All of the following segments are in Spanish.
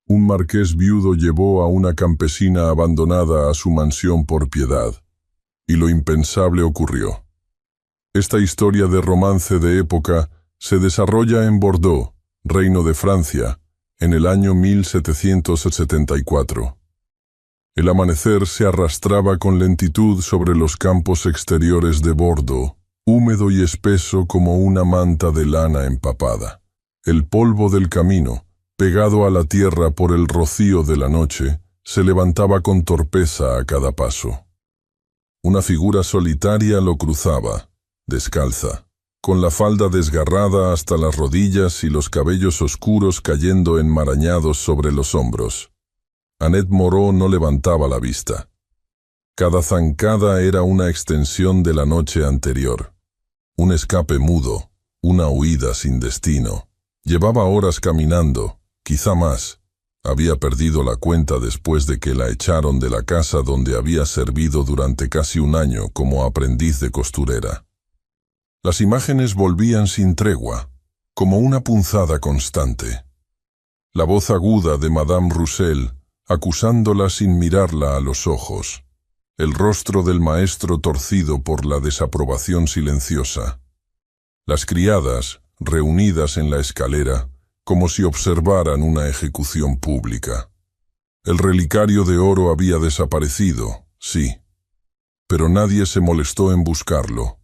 Un marqués viudo llevó a una campesina abandonada a su mansión por piedad, y lo impensable ocurrió. Esta historia de romance de época se desarrolla en Bordeaux, Reino de Francia, en el año 1774. El amanecer se arrastraba con lentitud sobre los campos exteriores de Bordeaux, húmedo y espeso como una manta de lana empapada. El polvo del camino, pegado a la tierra por el rocío de la noche, se levantaba con torpeza a cada paso. Una figura solitaria lo cruzaba, descalza, con la falda desgarrada hasta las rodillas y los cabellos oscuros cayendo enmarañados sobre los hombros. Annette Moreau no levantaba la vista. Cada zancada era una extensión de la noche anterior. Un escape mudo, una huida sin destino. Llevaba horas caminando, quizá más. Había perdido la cuenta después de que la echaron de la casa donde había servido durante casi un año como aprendiz de costurera. Las imágenes volvían sin tregua, como una punzada constante. La voz aguda de Madame Roussel, acusándola sin mirarla a los ojos. El rostro del maestro torcido por la desaprobación silenciosa. Las criadas, reunidas en la escalera, como si observaran una ejecución pública. El relicario de oro había desaparecido, sí, pero nadie se molestó en buscarlo.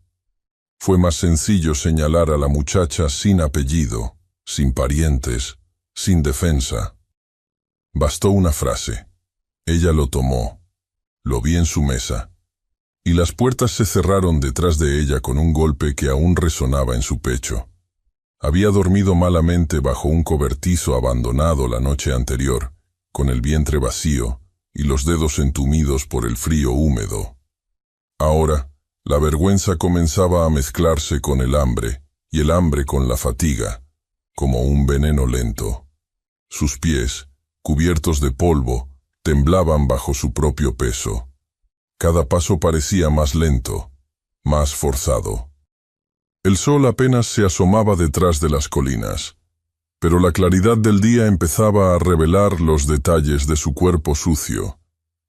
Fue más sencillo señalar a la muchacha sin apellido, sin parientes, sin defensa. Bastó una frase. Ella lo tomó. Lo vi en su mesa. Y las puertas se cerraron detrás de ella con un golpe que aún resonaba en su pecho. Había dormido malamente bajo un cobertizo abandonado la noche anterior, con el vientre vacío y los dedos entumidos por el frío húmedo. Ahora, la vergüenza comenzaba a mezclarse con el hambre, y el hambre con la fatiga, como un veneno lento. Sus pies, cubiertos de polvo, temblaban bajo su propio peso. Cada paso parecía más lento, más forzado. El sol apenas se asomaba detrás de las colinas, pero la claridad del día empezaba a revelar los detalles de su cuerpo sucio,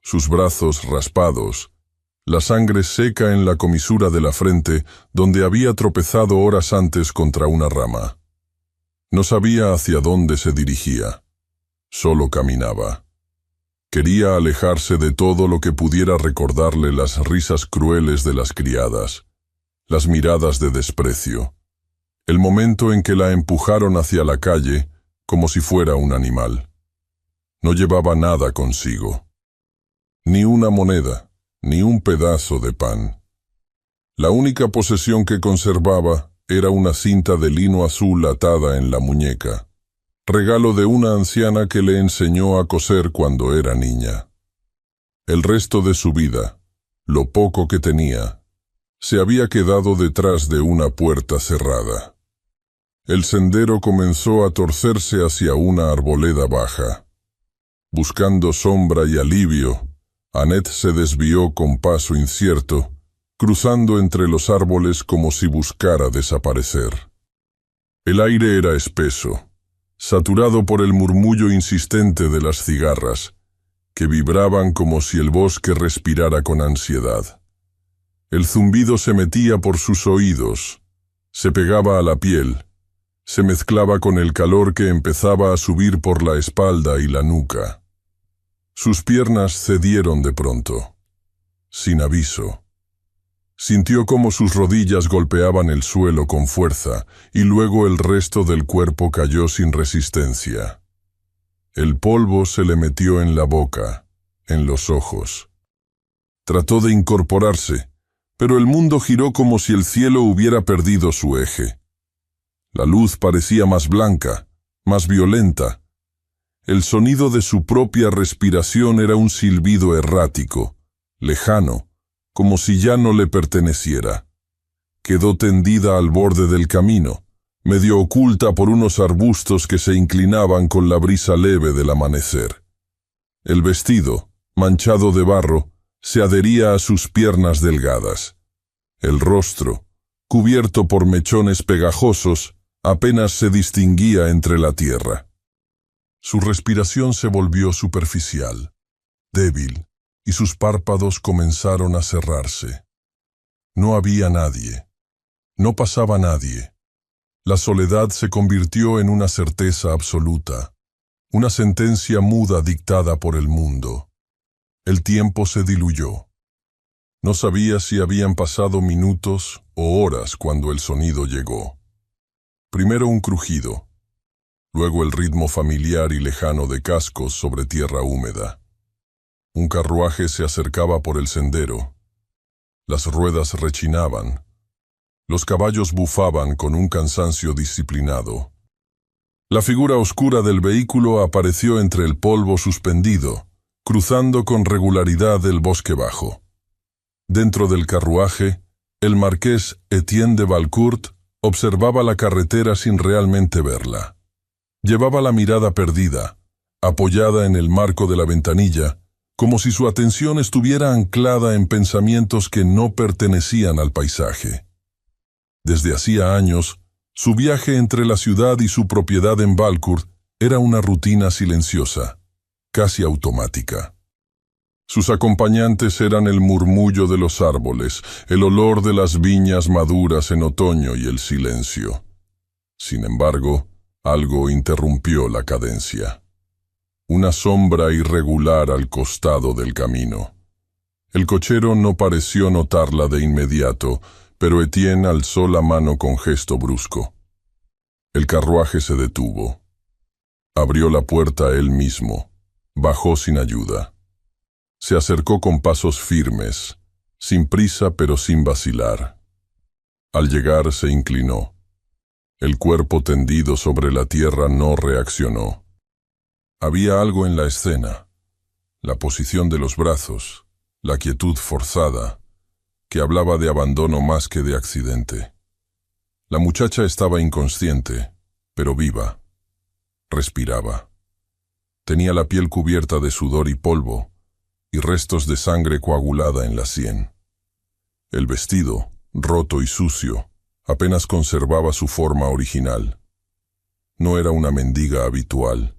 sus brazos raspados, la sangre seca en la comisura de la frente donde había tropezado horas antes contra una rama. No sabía hacia dónde se dirigía. Solo caminaba. Quería alejarse de todo lo que pudiera recordarle las risas crueles de las criadas, las miradas de desprecio, el momento en que la empujaron hacia la calle como si fuera un animal. No llevaba nada consigo. Ni una moneda, ni un pedazo de pan. La única posesión que conservaba era una cinta de lino azul atada en la muñeca, regalo de una anciana que le enseñó a coser cuando era niña. El resto de su vida, lo poco que tenía, se había quedado detrás de una puerta cerrada. El sendero comenzó a torcerse hacia una arboleda baja. Buscando sombra y alivio, Annette se desvió con paso incierto, cruzando entre los árboles como si buscara desaparecer. El aire era espeso, saturado por el murmullo insistente de las cigarras, que vibraban como si el bosque respirara con ansiedad. El zumbido se metía por sus oídos, se pegaba a la piel, se mezclaba con el calor que empezaba a subir por la espalda y la nuca. Sus piernas cedieron de pronto, sin aviso. Sintió cómo sus rodillas golpeaban el suelo con fuerza y luego el resto del cuerpo cayó sin resistencia. El polvo se le metió en la boca, en los ojos. Trató de incorporarse, pero el mundo giró como si el cielo hubiera perdido su eje. La luz parecía más blanca, más violenta. El sonido de su propia respiración era un silbido errático, lejano, como si ya no le perteneciera. Quedó tendida al borde del camino, medio oculta por unos arbustos que se inclinaban con la brisa leve del amanecer. El vestido, manchado de barro, se adhería a sus piernas delgadas. El rostro, cubierto por mechones pegajosos, apenas se distinguía entre la tierra. Su respiración se volvió superficial, débil, y sus párpados comenzaron a cerrarse. No había nadie. No pasaba nadie. La soledad se convirtió en una certeza absoluta, una sentencia muda dictada por el mundo. El tiempo se diluyó. No sabía si habían pasado minutos o horas cuando el sonido llegó. Primero un crujido, luego el ritmo familiar y lejano de cascos sobre tierra húmeda. Un carruaje se acercaba por el sendero. Las ruedas rechinaban. Los caballos bufaban con un cansancio disciplinado. La figura oscura del vehículo apareció entre el polvo suspendido, cruzando con regularidad el bosque bajo. Dentro del carruaje, el marqués Etienne de Valcourt observaba la carretera sin realmente verla. Llevaba la mirada perdida, apoyada en el marco de la ventanilla, como si su atención estuviera anclada en pensamientos que no pertenecían al paisaje. Desde hacía años, su viaje entre la ciudad y su propiedad en Valcourt era una rutina silenciosa, casi automática. Sus acompañantes eran el murmullo de los árboles, el olor de las viñas maduras en otoño y el silencio. Sin embargo, algo interrumpió la cadencia. Una sombra irregular al costado del camino. El cochero no pareció notarla de inmediato, pero Etienne alzó la mano con gesto brusco. El carruaje se detuvo. Abrió la puerta él mismo. Bajó sin ayuda. Se acercó con pasos firmes, sin prisa pero sin vacilar. Al llegar se inclinó. El cuerpo tendido sobre la tierra no reaccionó. Había algo en la escena, la posición de los brazos, la quietud forzada, que hablaba de abandono más que de accidente. La muchacha estaba inconsciente, pero viva. Respiraba. Tenía la piel cubierta de sudor y polvo, y restos de sangre coagulada en la sien. El vestido, roto y sucio, apenas conservaba su forma original. No era una mendiga habitual.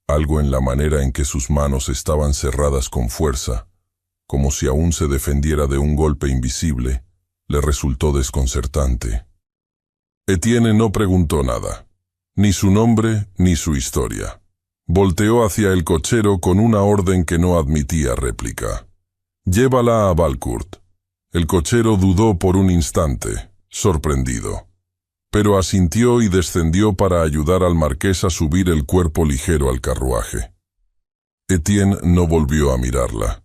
Algo en la manera en que sus manos estaban cerradas con fuerza, como si aún se defendiera de un golpe invisible, le resultó desconcertante. Etienne no preguntó nada, ni su nombre ni su historia. Volteó hacia el cochero con una orden que no admitía réplica. «Llévala a Valcourt». El cochero dudó por un instante, sorprendido, pero asintió y descendió para ayudar al marqués a subir el cuerpo ligero al carruaje. Etienne no volvió a mirarla.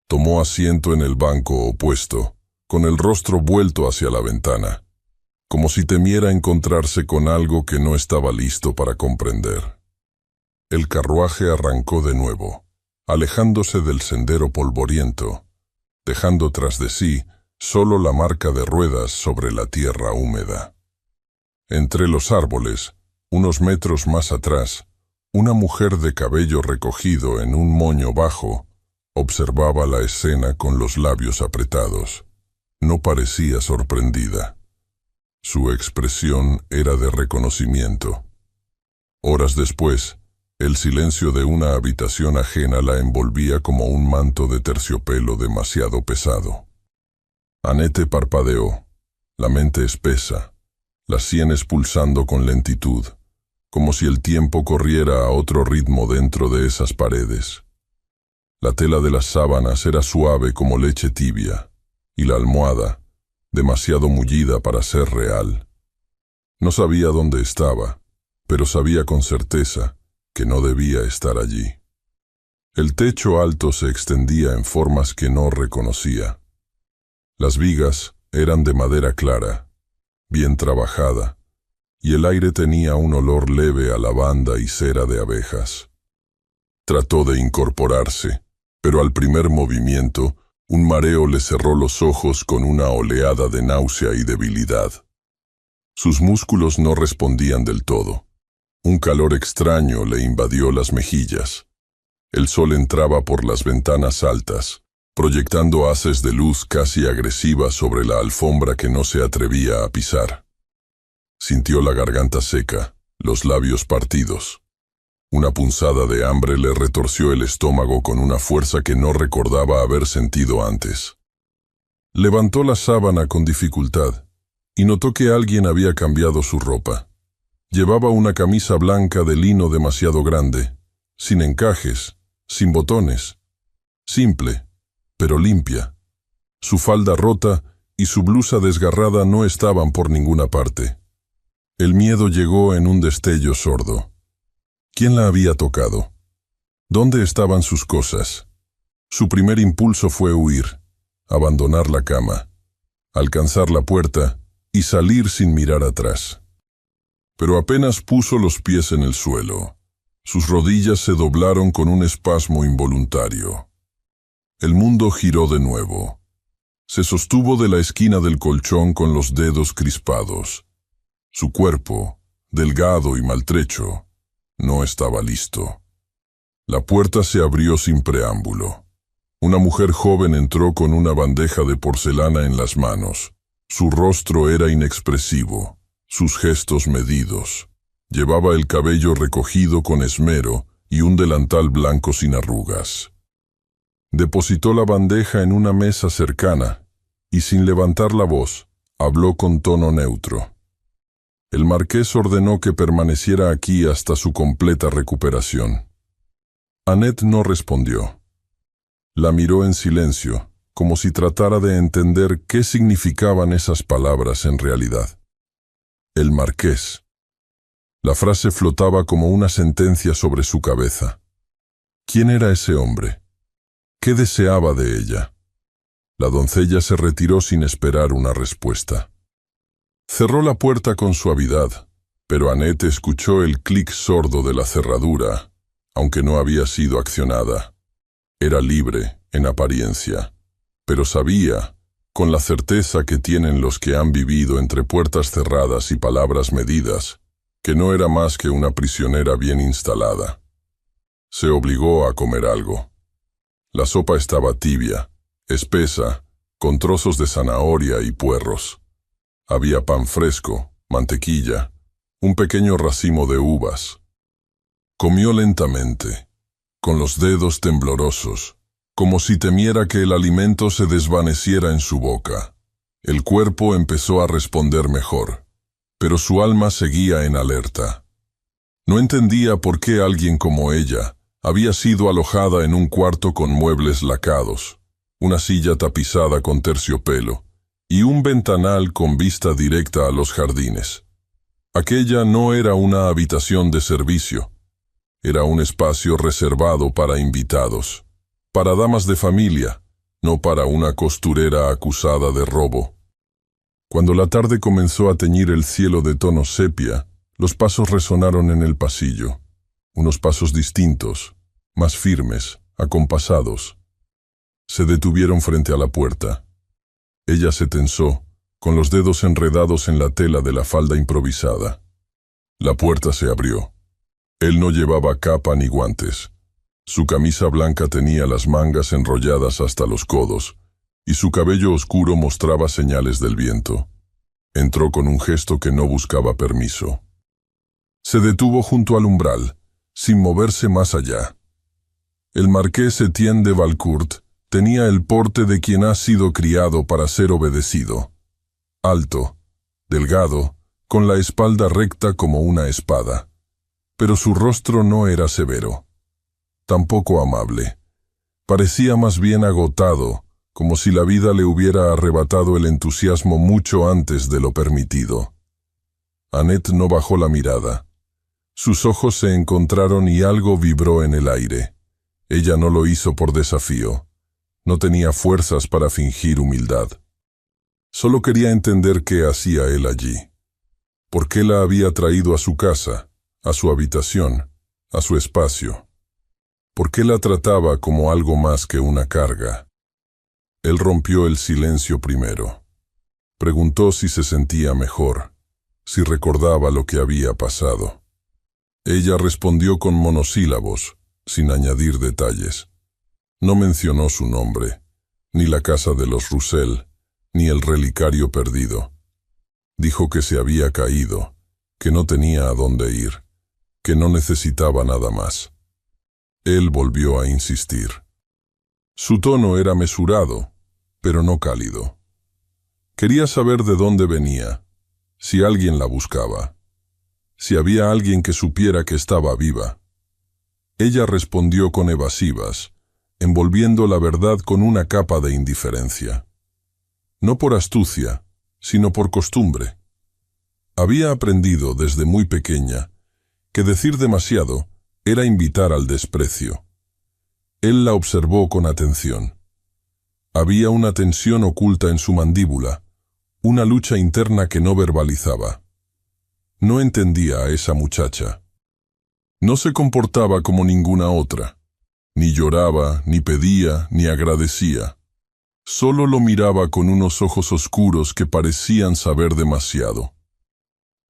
Tomó asiento en el banco opuesto, con el rostro vuelto hacia la ventana, como si temiera encontrarse con algo que no estaba listo para comprender. El carruaje arrancó de nuevo, alejándose del sendero polvoriento, dejando tras de sí solo la marca de ruedas sobre la tierra húmeda. Entre los árboles, unos metros más atrás, una mujer de cabello recogido en un moño bajo observaba la escena con los labios apretados. No parecía sorprendida. Su expresión era de reconocimiento. Horas después, el silencio de una habitación ajena la envolvía como un manto de terciopelo demasiado pesado. Annette parpadeó, la mente espesa, las sienes pulsando con lentitud, como si el tiempo corriera a otro ritmo dentro de esas paredes. La tela de las sábanas era suave como leche tibia, y la almohada, demasiado mullida para ser real. No sabía dónde estaba, pero sabía con certeza que no debía estar allí. El techo alto se extendía en formas que no reconocía. Las vigas eran de madera clara, bien trabajada, y el aire tenía un olor leve a lavanda y cera de abejas. Trató de incorporarse, pero al primer movimiento, un mareo le cerró los ojos con una oleada de náusea y debilidad. Sus músculos no respondían del todo. Un calor extraño le invadió las mejillas. El sol entraba por las ventanas altas, proyectando haces de luz casi agresivas sobre la alfombra que no se atrevía a pisar. Sintió la garganta seca, los labios partidos. Una punzada de hambre le retorció el estómago con una fuerza que no recordaba haber sentido antes. Levantó la sábana con dificultad y notó que alguien había cambiado su ropa. Llevaba una camisa blanca de lino demasiado grande, sin encajes, sin botones. Simple, pero limpia. Su falda rota y su blusa desgarrada no estaban por ninguna parte. El miedo llegó en un destello sordo. ¿Quién la había tocado? ¿Dónde estaban sus cosas? Su primer impulso fue huir, abandonar la cama, alcanzar la puerta y salir sin mirar atrás. Pero apenas puso los pies en el suelo, sus rodillas se doblaron con un espasmo involuntario. El mundo giró de nuevo. Se sostuvo de la esquina del colchón con los dedos crispados. Su cuerpo, delgado y maltrecho, no estaba listo. La puerta se abrió sin preámbulo. Una mujer joven entró con una bandeja de porcelana en las manos. Su rostro era inexpresivo, sus gestos medidos. Llevaba el cabello recogido con esmero y un delantal blanco sin arrugas. Depositó la bandeja en una mesa cercana y, sin levantar la voz, habló con tono neutro. El marqués ordenó que permaneciera aquí hasta su completa recuperación. Annette no respondió. La miró en silencio, como si tratara de entender qué significaban esas palabras en realidad. El marqués. La frase flotaba como una sentencia sobre su cabeza. ¿Quién era ese hombre? ¿Qué deseaba de ella? La doncella se retiró sin esperar una respuesta. Cerró la puerta con suavidad, pero Annette escuchó el clic sordo de la cerradura, aunque no había sido accionada. Era libre, en apariencia, pero sabía, con la certeza que tienen los que han vivido entre puertas cerradas y palabras medidas, que no era más que una prisionera bien instalada. Se obligó a comer algo. La sopa estaba tibia, espesa, con trozos de zanahoria y puerros. Había pan fresco, mantequilla, un pequeño racimo de uvas. Comió lentamente, con los dedos temblorosos, como si temiera que el alimento se desvaneciera en su boca. El cuerpo empezó a responder mejor, pero su alma seguía en alerta. No entendía por qué alguien como ella había sido alojada en un cuarto con muebles lacados, una silla tapizada con terciopelo, y un ventanal con vista directa a los jardines. Aquella no era una habitación de servicio, era un espacio reservado para invitados, para damas de familia, no para una costurera acusada de robo. Cuando la tarde comenzó a teñir el cielo de tono sepia, los pasos resonaron en el pasillo, unos pasos distintos, más firmes, acompasados. Se detuvieron frente a la puerta. Ella se tensó, con los dedos enredados en la tela de la falda improvisada. La puerta se abrió. Él no llevaba capa ni guantes. Su camisa blanca tenía las mangas enrolladas hasta los codos, y su cabello oscuro mostraba señales del viento. Entró con un gesto que no buscaba permiso. Se detuvo junto al umbral, sin moverse más allá. El marqués Etienne de Valcourt tenía el porte de quien ha sido criado para ser obedecido. Alto, delgado, con la espalda recta como una espada. Pero su rostro no era severo, tampoco amable. Parecía más bien agotado, como si la vida le hubiera arrebatado el entusiasmo mucho antes de lo permitido. Annette no bajó la mirada. Sus ojos se encontraron y algo vibró en el aire. Ella no lo hizo por desafío. No tenía fuerzas para fingir humildad. Solo quería entender qué hacía él allí. ¿Por qué la había traído a su casa, a su habitación, a su espacio? ¿Por qué la trataba como algo más que una carga? Él rompió el silencio primero. Preguntó si se sentía mejor, si recordaba lo que había pasado. Ella respondió con monosílabos, sin añadir detalles. No mencionó su nombre, ni la casa de los Roussel, ni el relicario perdido. Dijo que se había caído, que no tenía a dónde ir. que no necesitaba nada más. Él volvió a insistir. Su tono era mesurado, pero no cálido. Quería saber de dónde venía, si alguien la buscaba, si había alguien que supiera que estaba viva. Ella respondió con evasivas, envolviendo la verdad con una capa de indiferencia. No por astucia, sino por costumbre. Había aprendido desde muy pequeña que decir demasiado era invitar al desprecio. Él la observó con atención. Había una tensión oculta en su mandíbula, una lucha interna que no verbalizaba. No entendía a esa muchacha. No se comportaba como ninguna otra. Ni lloraba, ni pedía, ni agradecía. Solo lo miraba con unos ojos oscuros que parecían saber demasiado.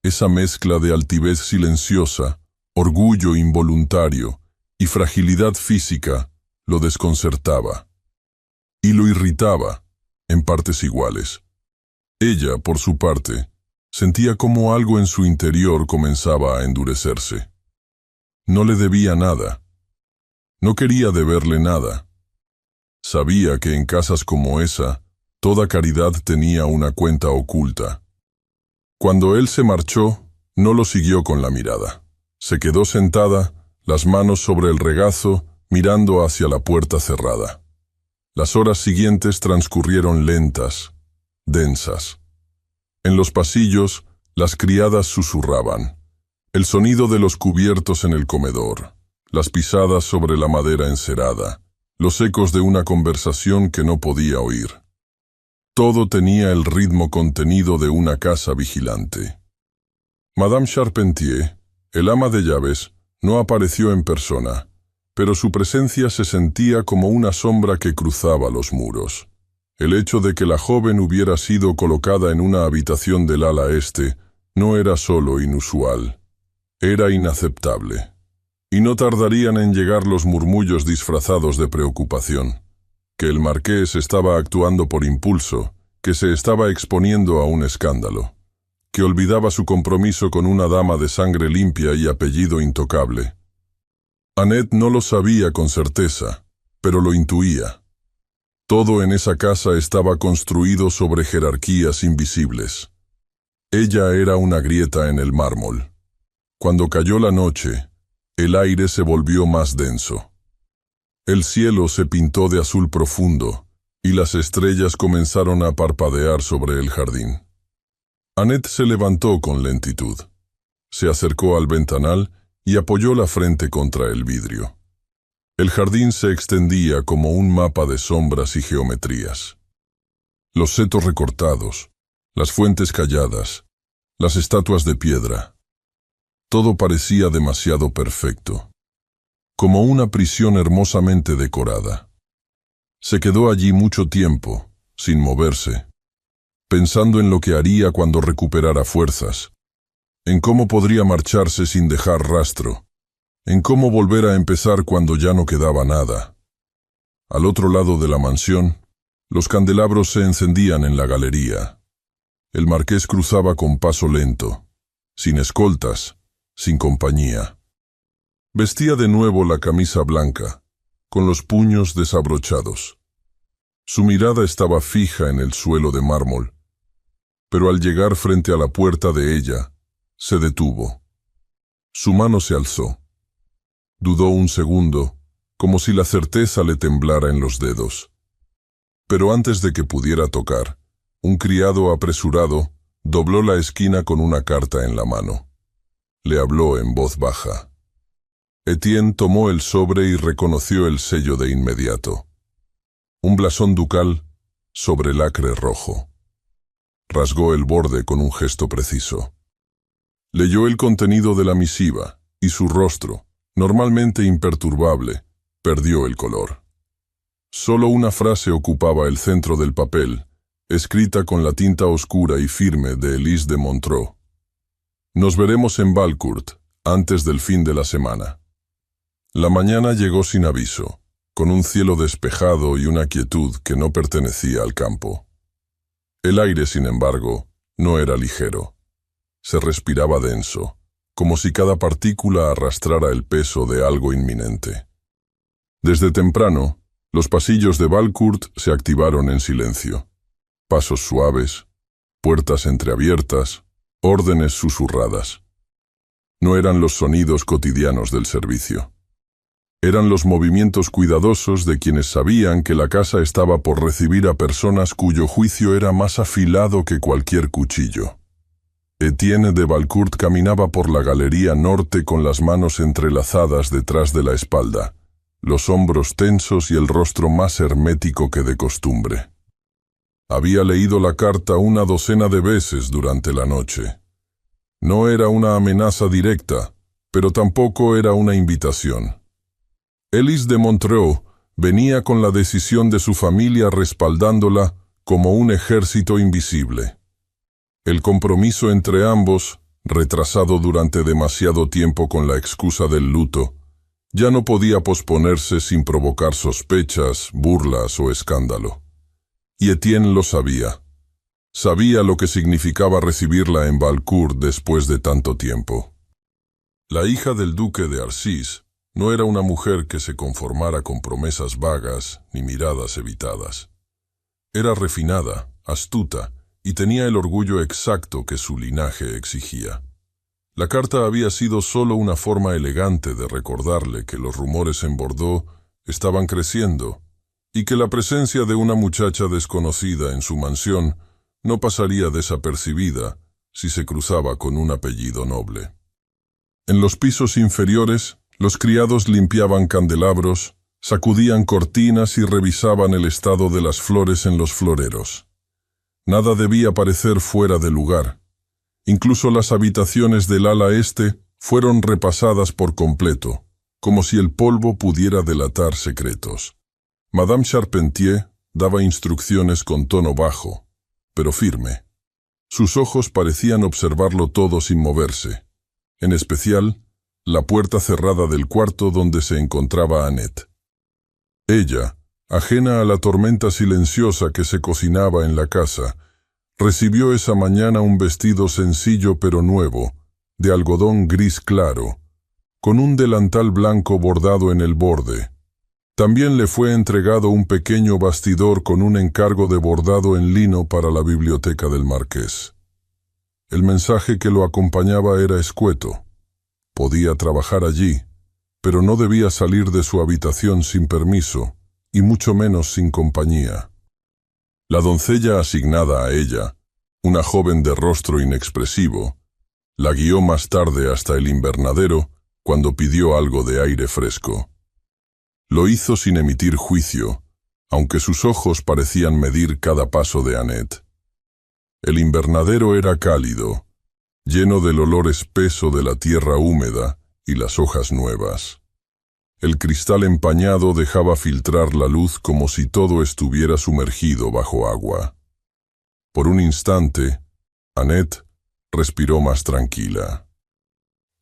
Esa mezcla de altivez silenciosa, orgullo involuntario y fragilidad física lo desconcertaba. Y lo irritaba, en partes iguales. Ella, por su parte, sentía como algo en su interior comenzaba a endurecerse. No le debía nada. No quería deberle nada. Sabía que en casas como esa, toda caridad tenía una cuenta oculta. Cuando él se marchó, no lo siguió con la mirada. Se quedó sentada, las manos sobre el regazo, mirando hacia la puerta cerrada. Las horas siguientes transcurrieron lentas, densas. En los pasillos, las criadas susurraban. El sonido de los cubiertos en el comedor, las pisadas sobre la madera encerada, los ecos de una conversación que no podía oír. Todo tenía el ritmo contenido de una casa vigilante. Madame Charpentier, el ama de llaves, no apareció en persona, pero su presencia se sentía como una sombra que cruzaba los muros. El hecho de que la joven hubiera sido colocada en una habitación del ala este no era solo inusual, era inaceptable. Y no tardarían en llegar los murmullos disfrazados de preocupación, que el marqués estaba actuando por impulso, que se estaba exponiendo a un escándalo, que olvidaba su compromiso con una dama de sangre limpia y apellido intocable. Annette no lo sabía con certeza, pero lo intuía. Todo en esa casa estaba construido sobre jerarquías invisibles. Ella era una grieta en el mármol. Cuando cayó la noche, el aire se volvió más denso. El cielo se pintó de azul profundo y las estrellas comenzaron a parpadear sobre el jardín. Annette se levantó con lentitud. Se acercó al ventanal y apoyó la frente contra el vidrio. El jardín se extendía como un mapa de sombras y geometrías. Los setos recortados, las fuentes calladas, las estatuas de piedra. Todo parecía demasiado perfecto, como una prisión hermosamente decorada. Se quedó allí mucho tiempo, sin moverse, pensando en lo que haría cuando recuperara fuerzas, en cómo podría marcharse sin dejar rastro, en cómo volver a empezar cuando ya no quedaba nada. Al otro lado de la mansión, los candelabros se encendían en la galería. El marqués cruzaba con paso lento, sin escoltas, sin compañía. Vestía de nuevo la camisa blanca, con los puños desabrochados. Su mirada estaba fija en el suelo de mármol, pero al llegar frente a la puerta de ella, se detuvo. Su mano se alzó. Dudó un segundo, como si la certeza le temblara en los dedos. Pero antes de que pudiera tocar, un criado apresurado dobló la esquina con una carta en la mano. Le habló en voz baja. Etienne tomó el sobre y reconoció el sello de inmediato. Un blasón ducal sobre lacre rojo. Rasgó el borde con un gesto preciso. Leyó el contenido de la misiva y su rostro, normalmente imperturbable, perdió el color. Solo una frase ocupaba el centro del papel, escrita con la tinta oscura y firme de Elise de Montreux. Nos veremos en Valcourt, antes del fin de la semana. La mañana llegó sin aviso, con un cielo despejado y una quietud que no pertenecía al campo. El aire, sin embargo, no era ligero. Se respiraba denso, como si cada partícula arrastrara el peso de algo inminente. Desde temprano, los pasillos de Valcourt se activaron en silencio. Pasos suaves, puertas entreabiertas, órdenes susurradas. No eran los sonidos cotidianos del servicio. Eran los movimientos cuidadosos de quienes sabían que la casa estaba por recibir a personas cuyo juicio era más afilado que cualquier cuchillo. Etienne de Valcourt caminaba por la galería norte con las manos entrelazadas detrás de la espalda, los hombros tensos y el rostro más hermético que de costumbre. Había leído la carta una docena de veces durante la noche. No era una amenaza directa, pero tampoco era una invitación. Élise de Montreux venía con la decisión de su familia respaldándola como un ejército invisible. El compromiso entre ambos, retrasado durante demasiado tiempo con la excusa del luto, ya no podía posponerse sin provocar sospechas, burlas o escándalo. Y Etienne lo sabía. Sabía lo que significaba recibirla en Valcourt después de tanto tiempo. La hija del duque de Arcis no era una mujer que se conformara con promesas vagas ni miradas evitadas. Era refinada, astuta, y tenía el orgullo exacto que su linaje exigía. La carta había sido solo una forma elegante de recordarle que los rumores en Bordeaux estaban creciendo y que la presencia de una muchacha desconocida en su mansión no pasaría desapercibida si se cruzaba con un apellido noble. En los pisos inferiores, los criados limpiaban candelabros, sacudían cortinas y revisaban el estado de las flores en los floreros. Nada debía parecer fuera de lugar. Incluso las habitaciones del ala este fueron repasadas por completo, como si el polvo pudiera delatar secretos. Madame Charpentier daba instrucciones con tono bajo, pero firme. Sus ojos parecían observarlo todo sin moverse, en especial la puerta cerrada del cuarto donde se encontraba Annette. Ella, ajena a la tormenta silenciosa que se cocinaba en la casa, recibió esa mañana un vestido sencillo pero nuevo, de algodón gris claro, con un delantal blanco bordado en el borde. También le fue entregado un pequeño bastidor con un encargo de bordado en lino para la biblioteca del marqués. El mensaje que lo acompañaba era escueto. Podía trabajar allí, pero no debía salir de su habitación sin permiso, y mucho menos sin compañía. La doncella asignada a ella, una joven de rostro inexpresivo, la guió más tarde hasta el invernadero cuando pidió algo de aire fresco. Lo hizo sin emitir juicio, aunque sus ojos parecían medir cada paso de Annette. El invernadero era cálido, lleno del olor espeso de la tierra húmeda y las hojas nuevas. El cristal empañado dejaba filtrar la luz como si todo estuviera sumergido bajo agua. Por un instante, Annette respiró más tranquila.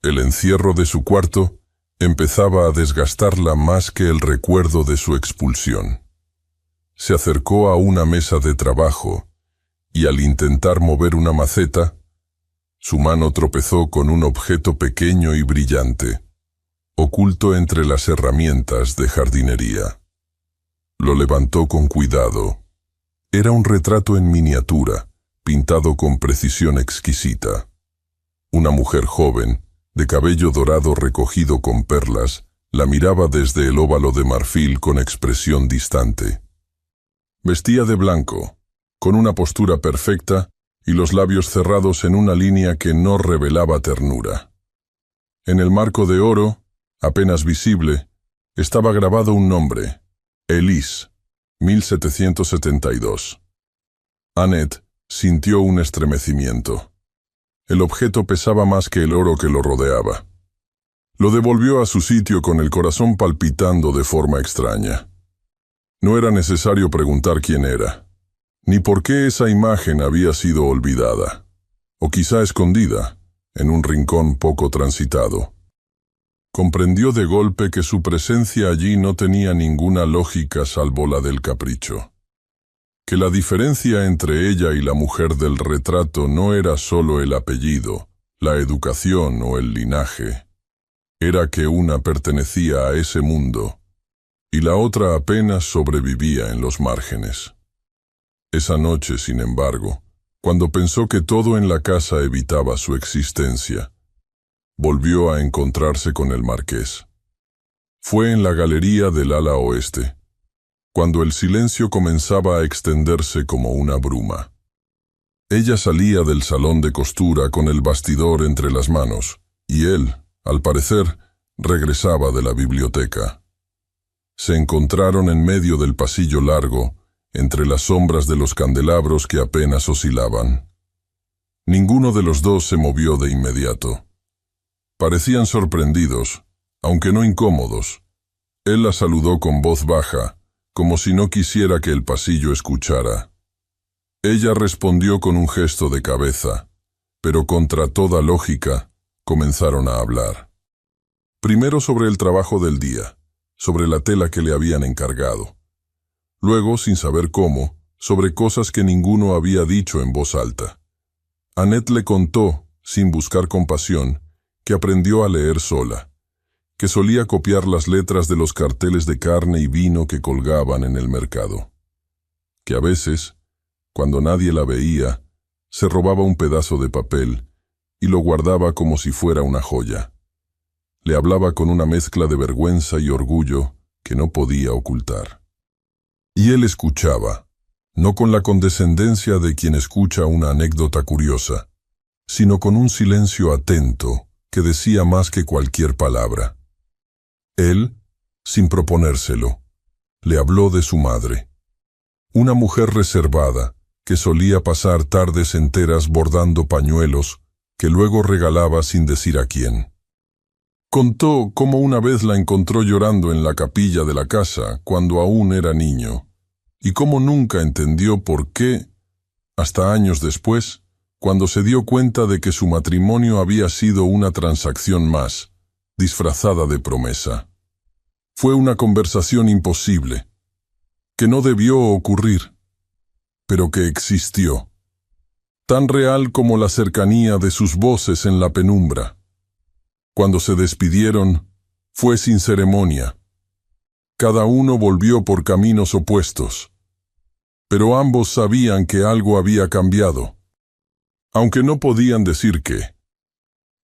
El encierro de su cuarto empezaba a desgastarla más que el recuerdo de su expulsión. Se acercó a una mesa de trabajo y al intentar mover una maceta, su mano tropezó con un objeto pequeño y brillante, oculto entre las herramientas de jardinería. Lo levantó con cuidado. Era un retrato en miniatura, pintado con precisión exquisita. Una mujer joven, de cabello dorado recogido con perlas, la miraba desde el óvalo de marfil con expresión distante. Vestía de blanco, con una postura perfecta y los labios cerrados en una línea que no revelaba ternura. En el marco de oro, apenas visible, estaba grabado un nombre: Élise, 1772. Annette sintió un estremecimiento. El objeto pesaba más que el oro que lo rodeaba. Lo devolvió a su sitio con el corazón palpitando de forma extraña. No era necesario preguntar quién era, ni por qué esa imagen había sido olvidada, o quizá escondida, en un rincón poco transitado. Comprendió de golpe que su presencia allí no tenía ninguna lógica salvo la del capricho. Que la diferencia entre ella y la mujer del retrato no era solo el apellido, la educación o el linaje. Era que una pertenecía a ese mundo y la otra apenas sobrevivía en los márgenes. Esa noche, sin embargo, cuando pensó que todo en la casa evitaba su existencia, volvió a encontrarse con el marqués. Fue en la galería del ala oeste, cuando el silencio comenzaba a extenderse como una bruma. Ella salía del salón de costura con el bastidor entre las manos, y él, al parecer, regresaba de la biblioteca. Se encontraron en medio del pasillo largo, entre las sombras de los candelabros que apenas oscilaban. Ninguno de los dos se movió de inmediato. Parecían sorprendidos, aunque no incómodos. Él la saludó con voz baja, como si no quisiera que el pasillo escuchara. Ella respondió con un gesto de cabeza, pero contra toda lógica, comenzaron a hablar. Primero sobre el trabajo del día, sobre la tela que le habían encargado. Luego, sin saber cómo, sobre cosas que ninguno había dicho en voz alta. Annette le contó, sin buscar compasión, que aprendió a leer sola, que solía copiar las letras de los carteles de carne y vino que colgaban en el mercado, que a veces, cuando nadie la veía, se robaba un pedazo de papel y lo guardaba como si fuera una joya. Le hablaba con una mezcla de vergüenza y orgullo que no podía ocultar. Y él escuchaba, no con la condescendencia de quien escucha una anécdota curiosa, sino con un silencio atento que decía más que cualquier palabra. Él, sin proponérselo, le habló de su madre, una mujer reservada que solía pasar tardes enteras bordando pañuelos que luego regalaba sin decir a quién. Contó cómo una vez la encontró llorando en la capilla de la casa cuando aún era niño, y cómo nunca entendió por qué, hasta años después, cuando se dio cuenta de que su matrimonio había sido una transacción más, disfrazada de promesa. Fue una conversación imposible, que no debió ocurrir, pero que existió, tan real como la cercanía de sus voces en la penumbra. Cuando se despidieron, fue sin ceremonia. Cada uno volvió por caminos opuestos, pero ambos sabían que algo había cambiado, aunque no podían decir qué.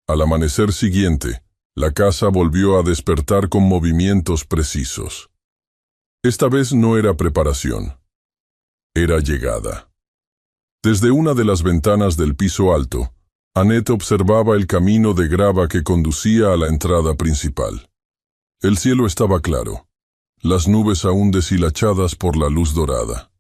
Al amanecer siguiente, la casa volvió a despertar con movimientos precisos. Esta vez no era preparación, era llegada. Desde una de las ventanas del piso alto, Annette observaba el camino de grava que conducía a la entrada principal. El cielo estaba claro, las nubes aún deshilachadas por la luz dorada.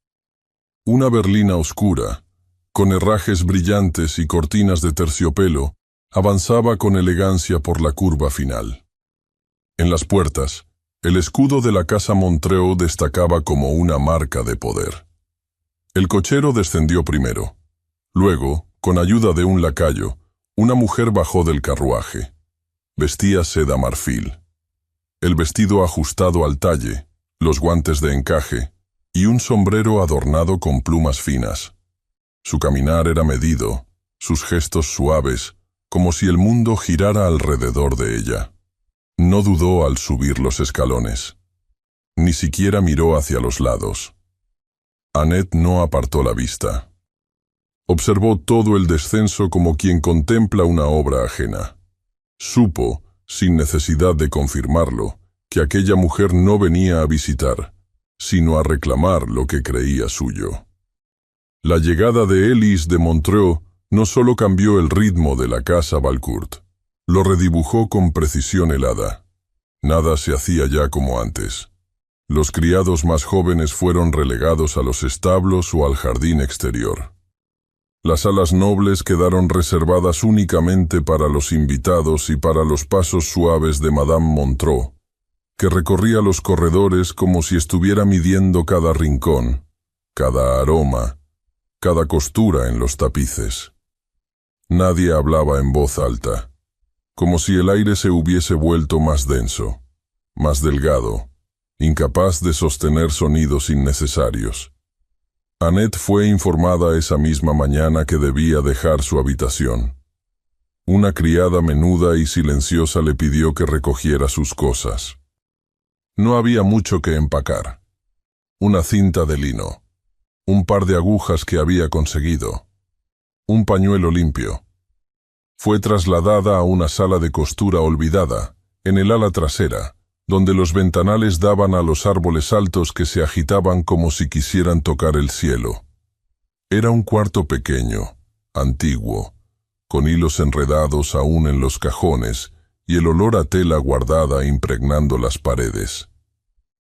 Una berlina oscura, con herrajes brillantes y cortinas de terciopelo, avanzaba con elegancia por la curva final. En las puertas, el escudo de la casa Montreux destacaba como una marca de poder. El cochero descendió primero. Luego, con ayuda de un lacayo, una mujer bajó del carruaje. Vestía seda marfil. El vestido ajustado al talle, los guantes de encaje y un sombrero adornado con plumas finas. Su caminar era medido, sus gestos suaves, como si el mundo girara alrededor de ella. No dudó al subir los escalones. Ni siquiera miró hacia los lados. Annette no apartó la vista. Observó todo el descenso como quien contempla una obra ajena. Supo, sin necesidad de confirmarlo, que aquella mujer no venía a visitar, sino a reclamar lo que creía suyo. La llegada de Elise de Montreux no solo cambió el ritmo de la casa Valcourt, lo redibujó con precisión helada. Nada se hacía ya como antes. Los criados más jóvenes fueron relegados a los establos o al jardín exterior. Las salas nobles quedaron reservadas únicamente para los invitados y para los pasos suaves de Madame Montreux, que recorría los corredores como si estuviera midiendo cada rincón, cada aroma, cada costura en los tapices. Nadie hablaba en voz alta, como si el aire se hubiese vuelto más denso, más delgado, incapaz de sostener sonidos innecesarios. Annette fue informada esa misma mañana que debía dejar su habitación. Una criada menuda y silenciosa le pidió que recogiera sus cosas. No había mucho que empacar. Una cinta de lino, un par de agujas que había conseguido, un pañuelo limpio. Fue trasladada a una sala de costura olvidada, en el ala trasera, donde los ventanales daban a los árboles altos que se agitaban como si quisieran tocar el cielo. Era un cuarto pequeño, antiguo, con hilos enredados aún en los cajones y el olor a tela guardada impregnando las paredes.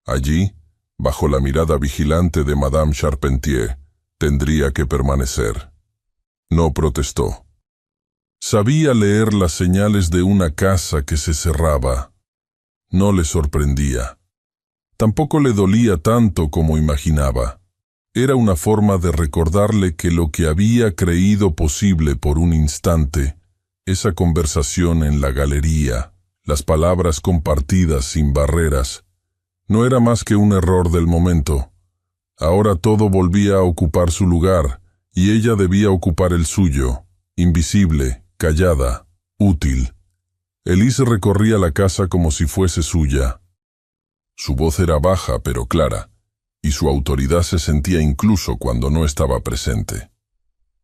Allí, bajo la mirada vigilante de Madame Charpentier, tendría que permanecer. No protestó. Sabía leer las señales de una casa que se cerraba. No le sorprendía. Tampoco le dolía tanto como imaginaba. Era una forma de recordarle que lo que había creído posible por un instante, esa conversación en la galería, las palabras compartidas sin barreras, no era más que un error del momento. Ahora todo volvía a ocupar su lugar, y ella debía ocupar el suyo, invisible, callada, útil. Elise recorría la casa como si fuese suya. Su voz era baja pero clara, y su autoridad se sentía incluso cuando no estaba presente.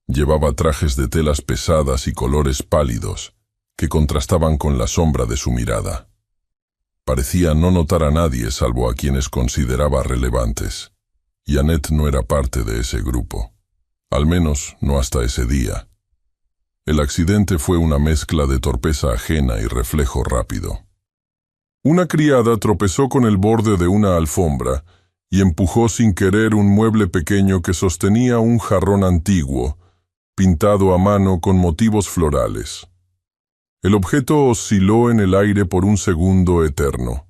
Llevaba trajes de telas pesadas y colores pálidos, que contrastaban con la sombra de su mirada. Parecía no notar a nadie salvo a quienes consideraba relevantes, y Annette no era parte de ese grupo, al menos no hasta ese día. El accidente fue una mezcla de torpeza ajena y reflejo rápido. Una criada tropezó con el borde de una alfombra y empujó sin querer un mueble pequeño que sostenía un jarrón antiguo, pintado a mano con motivos florales. El objeto osciló en el aire por un segundo eterno.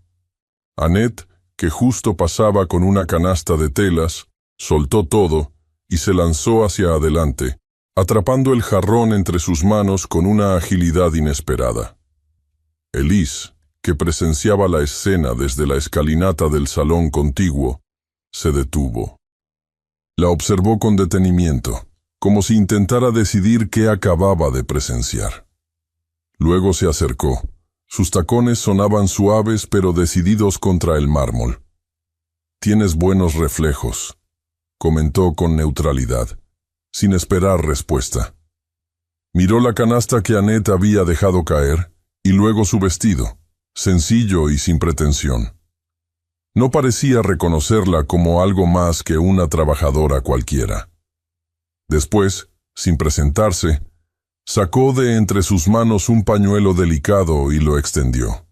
Annette, que justo pasaba con una canasta de telas, soltó todo y se lanzó hacia adelante, atrapando el jarrón entre sus manos con una agilidad inesperada. Elise, que presenciaba la escena desde la escalinata del salón contiguo, se detuvo. La observó con detenimiento, como si intentara decidir qué acababa de presenciar. Luego se acercó. Sus tacones sonaban suaves pero decididos contra el mármol. «Tienes buenos reflejos», comentó con neutralidad, sin esperar respuesta. Miró la canasta que Annette había dejado caer, y luego su vestido, sencillo y sin pretensión. No parecía reconocerla como algo más que una trabajadora cualquiera. Después, sin presentarse, sacó de entre sus manos un pañuelo delicado y lo extendió.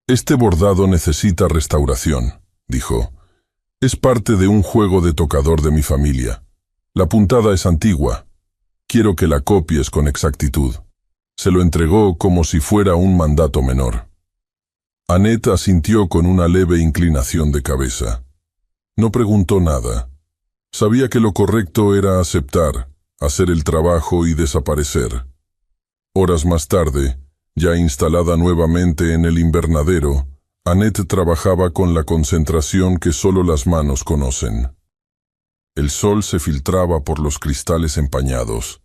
«Este bordado necesita restauración», dijo. «Es parte de un juego de tocador de mi familia. La puntada es antigua. Quiero que la copies con exactitud». Se lo entregó como si fuera un mandato menor. Annette asintió con una leve inclinación de cabeza. No preguntó nada. Sabía que lo correcto era aceptar, hacer el trabajo y desaparecer. Horas más tarde, ya instalada nuevamente en el invernadero, Annette trabajaba con la concentración que solo las manos conocen. El sol se filtraba por los cristales empañados,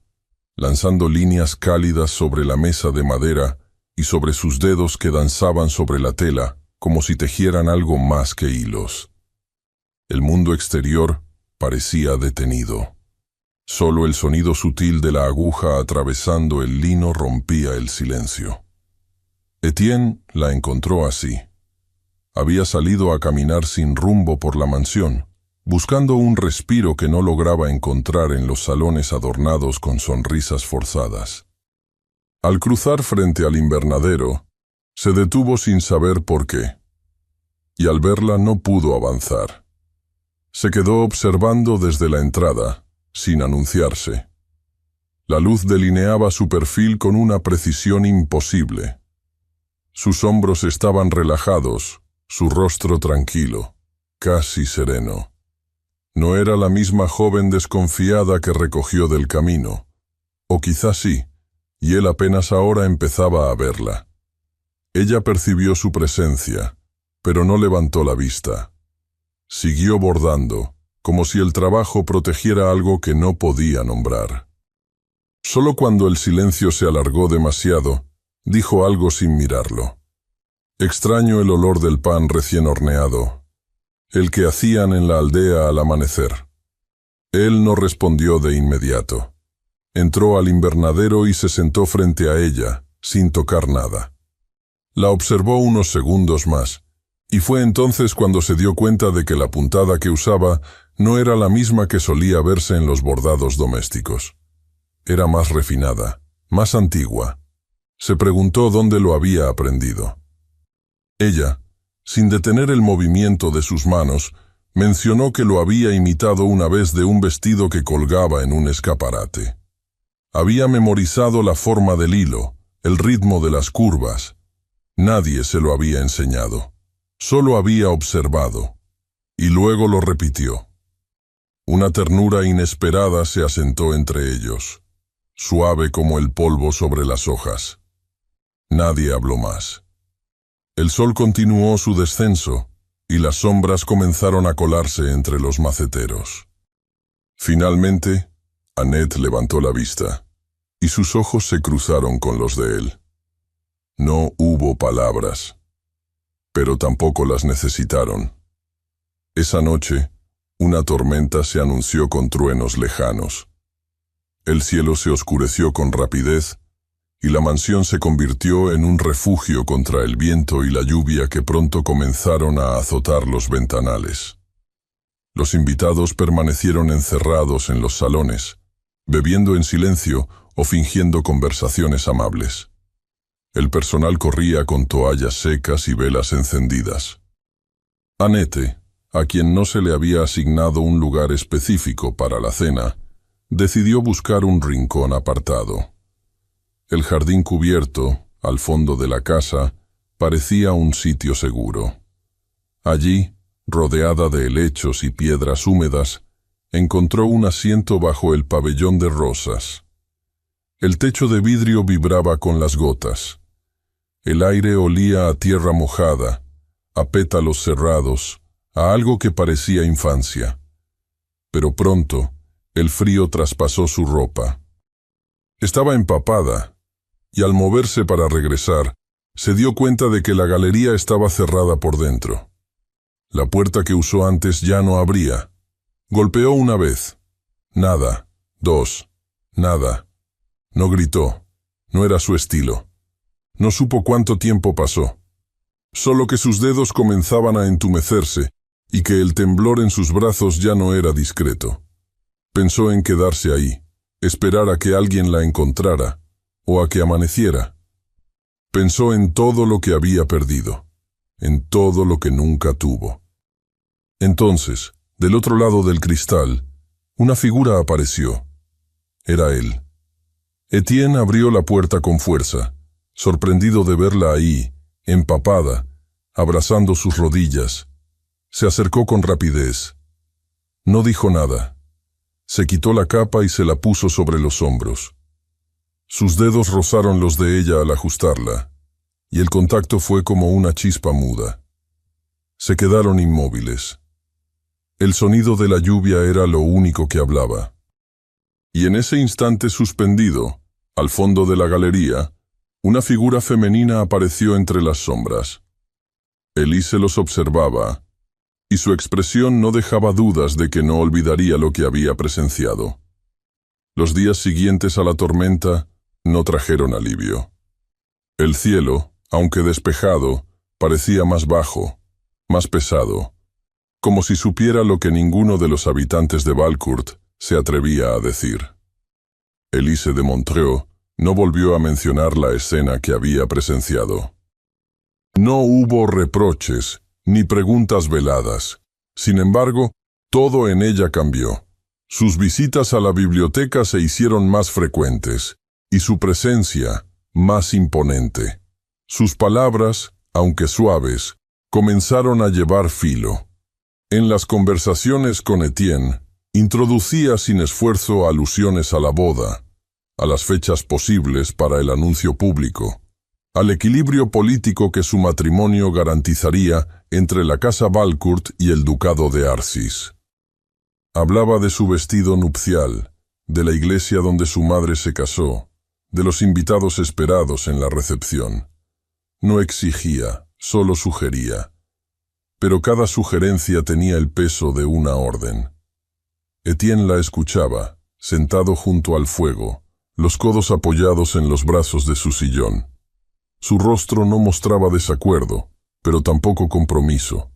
lanzando líneas cálidas sobre la mesa de madera y sobre sus dedos que danzaban sobre la tela como si tejieran algo más que hilos. El mundo exterior parecía detenido. Solo el sonido sutil de la aguja atravesando el lino rompía el silencio. Etienne la encontró así. Había salido a caminar sin rumbo por la mansión, buscando un respiro que no lograba encontrar en los salones adornados con sonrisas forzadas. Al cruzar frente al invernadero, se detuvo sin saber por qué, y al verla no pudo avanzar. Se quedó observando desde la entrada, sin anunciarse. La luz delineaba su perfil con una precisión imposible. Sus hombros estaban relajados, su rostro tranquilo, casi sereno. No era la misma joven desconfiada que recogió del camino, o quizás sí, y él apenas ahora empezaba a verla. Ella percibió su presencia, pero no levantó la vista. Siguió bordando, como si el trabajo protegiera algo que no podía nombrar. Solo cuando el silencio se alargó demasiado, dijo algo sin mirarlo. Extraño el olor del pan recién horneado, el que hacían en la aldea al amanecer. Él no respondió de inmediato. Entró al invernadero y se sentó frente a ella, sin tocar nada. La observó unos segundos más, y fue entonces cuando se dio cuenta de que la puntada que usaba no era la misma que solía verse en los bordados domésticos. Era más refinada, más antigua. Se preguntó dónde lo había aprendido. Ella, sin detener el movimiento de sus manos, mencionó que lo había imitado una vez de un vestido que colgaba en un escaparate. Había memorizado la forma del hilo, el ritmo de las curvas. Nadie se lo había enseñado. Solo había observado. Y luego lo repitió. Una ternura inesperada se asentó entre ellos, suave como el polvo sobre las hojas. Nadie habló más. El sol continuó su descenso, y las sombras comenzaron a colarse entre los maceteros. Finalmente, Annette levantó la vista, y sus ojos se cruzaron con los de él. No hubo palabras, pero tampoco las necesitaron. Esa noche, una tormenta se anunció con truenos lejanos. El cielo se oscureció con rapidez, y la mansión se convirtió en un refugio contra el viento y la lluvia que pronto comenzaron a azotar los ventanales. Los invitados permanecieron encerrados en los salones, bebiendo en silencio o fingiendo conversaciones amables. El personal corría con toallas secas y velas encendidas. Annette, a quien no se le había asignado un lugar específico para la cena, decidió buscar un rincón apartado. El jardín cubierto, al fondo de la casa, parecía un sitio seguro. Allí, rodeada de helechos y piedras húmedas, encontró un asiento bajo el pabellón de rosas. El techo de vidrio vibraba con las gotas. El aire olía a tierra mojada, a pétalos cerrados, a algo que parecía infancia. Pero pronto, el frío traspasó su ropa. Estaba empapada, y al moverse para regresar, se dio cuenta de que la galería estaba cerrada por dentro. La puerta que usó antes ya no abría. Golpeó una vez. Nada. Dos. Nada. No gritó. No era su estilo. No supo cuánto tiempo pasó. Solo que sus dedos comenzaban a entumecerse y que el temblor en sus brazos ya no era discreto. Pensó en quedarse ahí, esperar a que alguien la encontrara, o a que amaneciera. Pensó en todo lo que había perdido, en todo lo que nunca tuvo. Entonces, del otro lado del cristal, una figura apareció. Era él. Etienne abrió la puerta con fuerza, sorprendido de verla ahí, empapada, abrazando sus rodillas. Se acercó con rapidez. No dijo nada. Se quitó la capa y se la puso sobre los hombros. Sus dedos rozaron los de ella al ajustarla, y el contacto fue como una chispa muda. Se quedaron inmóviles. El sonido de la lluvia era lo único que hablaba. Y en ese instante suspendido, al fondo de la galería, una figura femenina apareció entre las sombras. Elise los observaba, y su expresión no dejaba dudas de que no olvidaría lo que había presenciado. Los días siguientes a la tormenta no trajeron alivio. El cielo, aunque despejado, parecía más bajo, más pesado, como si supiera lo que ninguno de los habitantes de Valcourt se atrevía a decir. Elise de Montreux no volvió a mencionar la escena que había presenciado. No hubo reproches ni preguntas veladas. Sin embargo, todo en ella cambió. Sus visitas a la biblioteca se hicieron más frecuentes, y su presencia más imponente. Sus palabras, aunque suaves, comenzaron a llevar filo. En las conversaciones con Etienne, introducía sin esfuerzo alusiones a la boda, a las fechas posibles para el anuncio público, al equilibrio político que su matrimonio garantizaría entre la casa Valcourt y el ducado de Arcis. Hablaba de su vestido nupcial, de la iglesia donde su madre se casó, de los invitados esperados en la recepción. No exigía, solo sugería. Pero cada sugerencia tenía el peso de una orden. Etienne la escuchaba, sentado junto al fuego, los codos apoyados en los brazos de su sillón. Su rostro no mostraba desacuerdo, pero tampoco compromiso.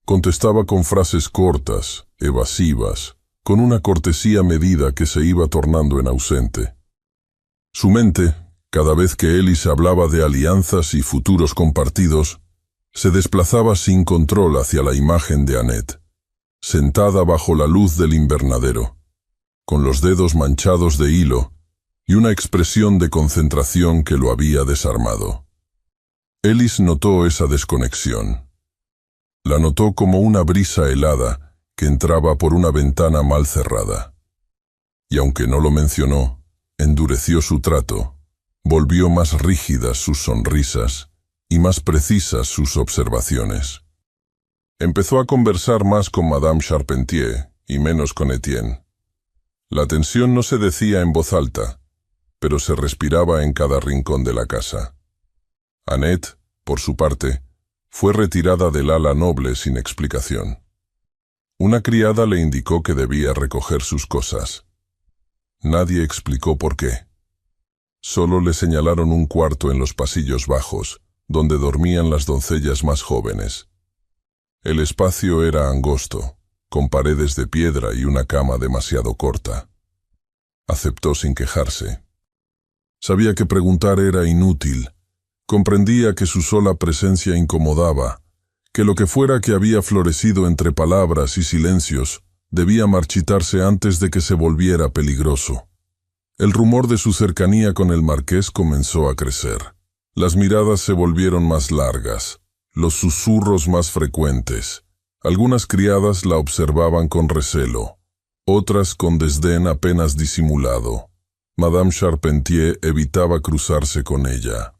Contestaba con frases cortas, evasivas, con una cortesía medida que se iba tornando en ausente. Su mente, cada vez que Élise hablaba de alianzas y futuros compartidos, se desplazaba sin control hacia la imagen de Annette, sentada bajo la luz del invernadero, con los dedos manchados de hilo y una expresión de concentración que lo había desarmado. Élise notó esa desconexión. La notó como una brisa helada que entraba por una ventana mal cerrada. Y aunque no lo mencionó, endureció su trato, volvió más rígidas sus sonrisas y más precisas sus observaciones. Empezó a conversar más con Madame Charpentier y menos con Etienne. La tensión no se decía en voz alta, pero se respiraba en cada rincón de la casa. Annette, por su parte, fue retirada del ala noble sin explicación. Una criada le indicó que debía recoger sus cosas. Nadie explicó por qué. Solo le señalaron un cuarto en los pasillos bajos, donde dormían las doncellas más jóvenes. El espacio era angosto, con paredes de piedra y una cama demasiado corta. Aceptó sin quejarse. Sabía que preguntar era inútil. Comprendía que su sola presencia incomodaba, que lo que fuera que había florecido entre palabras y silencios debía marchitarse antes de que se volviera peligroso. El rumor de su cercanía con el marqués comenzó a crecer. Las miradas se volvieron más largas, los susurros más frecuentes. Algunas criadas la observaban con recelo, otras con desdén apenas disimulado. Madame Charpentier evitaba cruzarse con ella.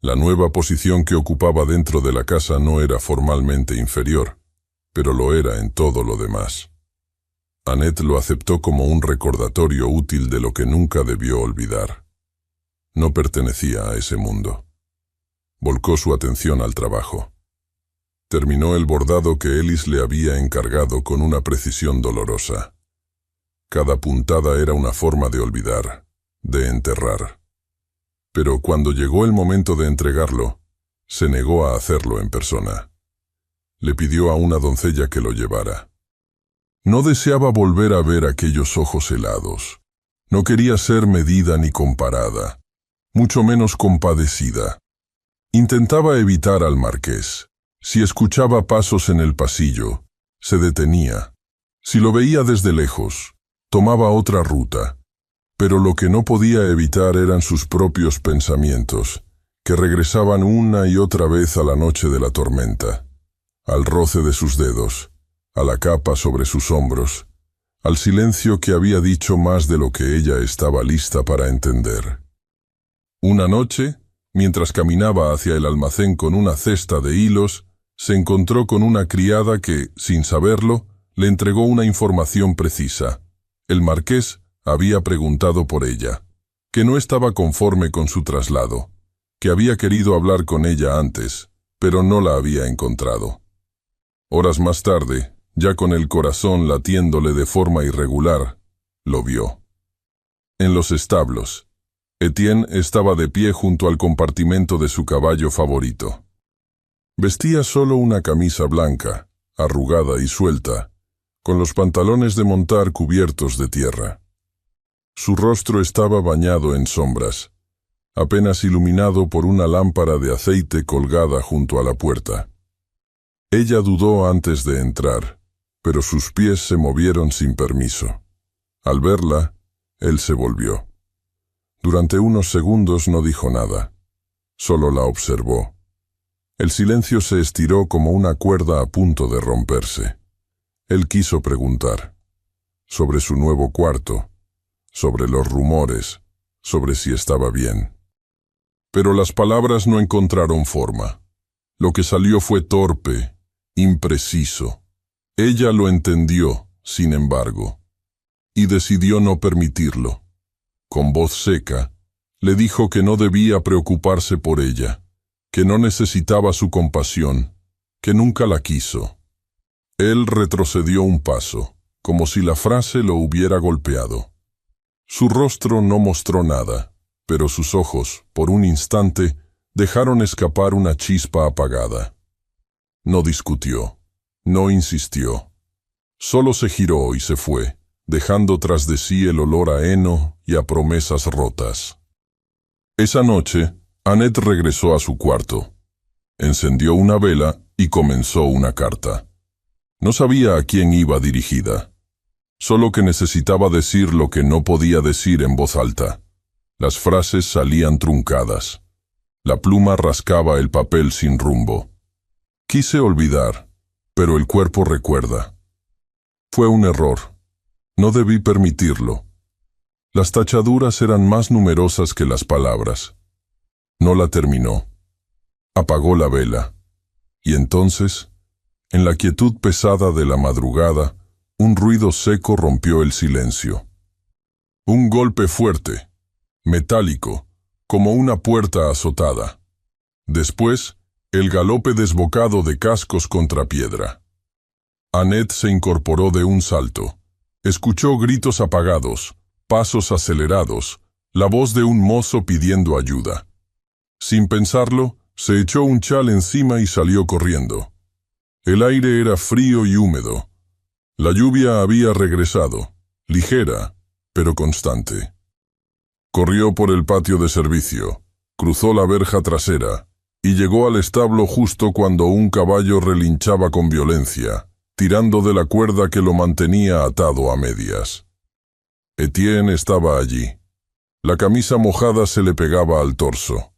La nueva posición que ocupaba dentro de la casa no era formalmente inferior, pero lo era en todo lo demás. Annette lo aceptó como un recordatorio útil de lo que nunca debió olvidar. No pertenecía a ese mundo. Volcó su atención al trabajo. Terminó el bordado que Élise le había encargado con una precisión dolorosa. Cada puntada era una forma de olvidar, de enterrar. Pero cuando llegó el momento de entregarlo, se negó a hacerlo en persona. Le pidió a una doncella que lo llevara. No deseaba volver a ver aquellos ojos helados. No quería ser medida ni comparada, mucho menos compadecida. Intentaba evitar al marqués. Si escuchaba pasos en el pasillo, se detenía. Si lo veía desde lejos, tomaba otra ruta. Pero lo que no podía evitar eran sus propios pensamientos, que regresaban una y otra vez a la noche de la tormenta, al roce de sus dedos, a la capa sobre sus hombros, al silencio que había dicho más de lo que ella estaba lista para entender. Una noche, mientras caminaba hacia el almacén con una cesta de hilos, se encontró con una criada que, sin saberlo, le entregó una información precisa. El marqués había preguntado por ella, que no estaba conforme con su traslado, que había querido hablar con ella antes, pero no la había encontrado. Horas más tarde, ya con el corazón latiéndole de forma irregular, lo vio. En los establos, Etienne estaba de pie junto al compartimento de su caballo favorito. Vestía solo una camisa blanca, arrugada y suelta, con los pantalones de montar cubiertos de tierra. Su rostro estaba bañado en sombras, apenas iluminado por una lámpara de aceite colgada junto a la puerta. Ella dudó antes de entrar, pero sus pies se movieron sin permiso. Al verla, él se volvió. Durante unos segundos no dijo nada, solo la observó. El silencio se estiró como una cuerda a punto de romperse. Él quiso preguntar sobre su nuevo cuarto, sobre los rumores, sobre si estaba bien. Pero las palabras no encontraron forma. Lo que salió fue torpe, impreciso. Ella lo entendió, sin embargo. y decidió no permitirlo. Con voz seca, le dijo que no debía preocuparse por ella, que no necesitaba su compasión, que nunca la quiso. Él retrocedió un paso, como si la frase lo hubiera golpeado. Su rostro no mostró nada, pero sus ojos, por un instante, dejaron escapar una chispa apagada. No discutió, no insistió. Solo se giró y se fue, dejando tras de sí el olor a heno y a promesas rotas. Esa noche, Annette regresó a su cuarto. Encendió una vela y comenzó una carta. No sabía a quién iba dirigida, solo que necesitaba decir lo que no podía decir en voz alta. Las frases salían truncadas. La pluma rascaba el papel sin rumbo. Quise olvidar, pero el cuerpo recuerda. Fue un error. No debí permitirlo. Las tachaduras eran más numerosas que las palabras. No la terminó. Apagó la vela. Y entonces, en la quietud pesada de la madrugada, un ruido seco rompió el silencio. Un golpe fuerte, metálico, como una puerta azotada. Después, el galope desbocado de cascos contra piedra. Annette se incorporó de un salto. Escuchó gritos apagados, pasos acelerados, la voz de un mozo pidiendo ayuda. Sin pensarlo, se echó un chal encima y salió corriendo. El aire era frío y húmedo. La lluvia había regresado, ligera, pero constante. Corrió por el patio de servicio, cruzó la verja trasera y llegó al establo justo cuando un caballo relinchaba con violencia, tirando de la cuerda que lo mantenía atado a medias. Etienne estaba allí. La camisa mojada se le pegaba al torso.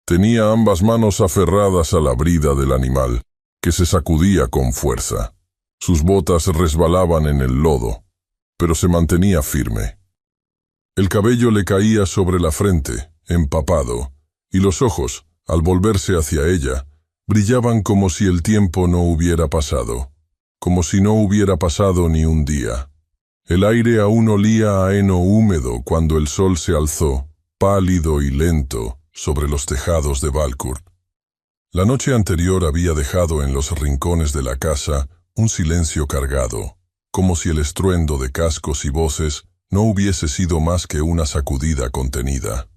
Tenía ambas manos aferradas a la brida del animal, que se sacudía con fuerza. Sus botas resbalaban en el lodo, pero se mantenía firme. El cabello le caía sobre la frente, empapado, y los ojos, al volverse hacia ella, brillaban como si el tiempo no hubiera pasado, como si no hubiera pasado ni un día. El aire aún olía a heno húmedo cuando el sol se alzó, pálido y lento, sobre los tejados de Valcourt. La noche anterior había dejado en los rincones de la casa un silencio cargado, como si el estruendo de cascos y voces no hubiese sido más que una sacudida contenida.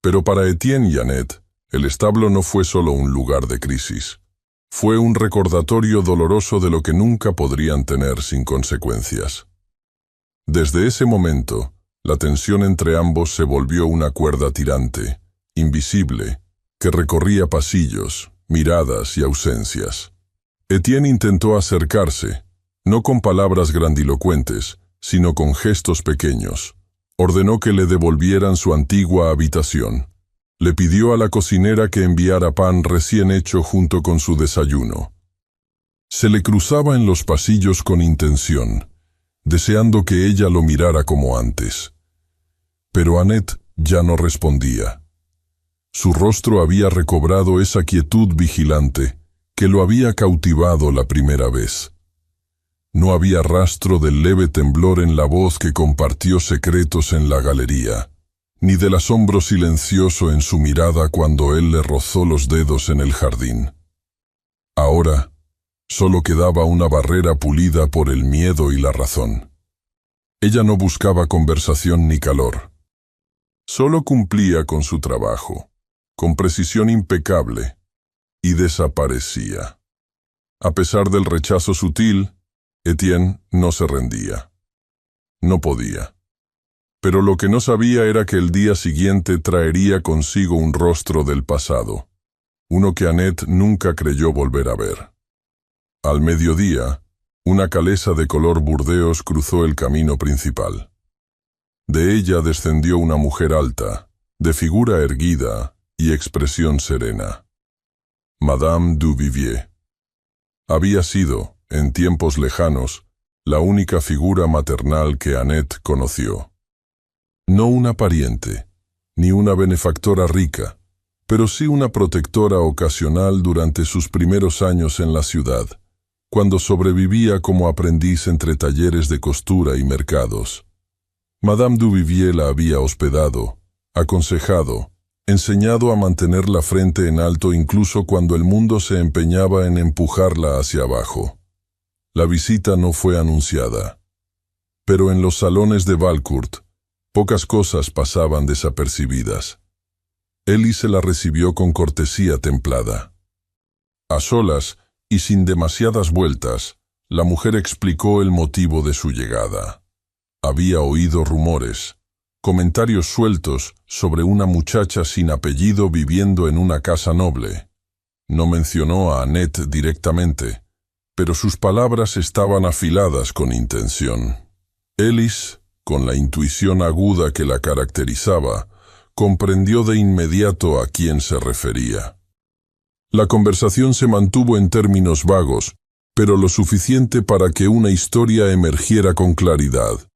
Pero para Etienne y Annette, el establo no fue solo un lugar de crisis. Fue un recordatorio doloroso de lo que nunca podrían tener sin consecuencias. Desde ese momento, la tensión entre ambos se volvió una cuerda tirante, invisible, que recorría pasillos, miradas y ausencias. Etienne intentó acercarse, no con palabras grandilocuentes, sino con gestos pequeños. Ordenó que le devolvieran su antigua habitación. Le pidió a la cocinera que enviara pan recién hecho junto con su desayuno. Se le cruzaba en los pasillos con intención, deseando que ella lo mirara como antes. Pero Annette ya no respondía. Su rostro había recobrado esa quietud vigilante que lo había cautivado la primera vez. No había rastro del leve temblor en la voz que compartió secretos en la galería, ni del asombro silencioso en su mirada cuando él le rozó los dedos en el jardín. Ahora, solo quedaba una barrera pulida por el miedo y la razón. Ella no buscaba conversación ni calor. Solo cumplía con su trabajo, con precisión impecable, y desaparecía. A pesar del rechazo sutil, Etienne no se rendía. No podía. Pero lo que no sabía era que el día siguiente traería consigo un rostro del pasado, uno que Annette nunca creyó volver a ver. Al mediodía, una calesa de color burdeos cruzó el camino principal. De ella descendió una mujer alta, de figura erguida y expresión serena. Madame Duvivier. Había sido, en tiempos lejanos, la única figura maternal que Annette conoció. No una pariente, ni una benefactora rica, pero sí una protectora ocasional durante sus primeros años en la ciudad, cuando sobrevivía como aprendiz entre talleres de costura y mercados. Madame Duvivier la había hospedado, aconsejado, enseñado a mantener la frente en alto incluso cuando el mundo se empeñaba en empujarla hacia abajo. La visita no fue anunciada. Pero en los salones de Valcourt, pocas cosas pasaban desapercibidas. Élise la recibió con cortesía templada. A solas, y sin demasiadas vueltas, la mujer explicó el motivo de su llegada. Había oído rumores, comentarios sueltos sobre una muchacha sin apellido viviendo en una casa noble. No mencionó a Annette directamente, pero sus palabras estaban afiladas con intención. Élise, con la intuición aguda que la caracterizaba, comprendió de inmediato a quién se refería. La conversación se mantuvo en términos vagos, pero lo suficiente para que una historia emergiera con claridad.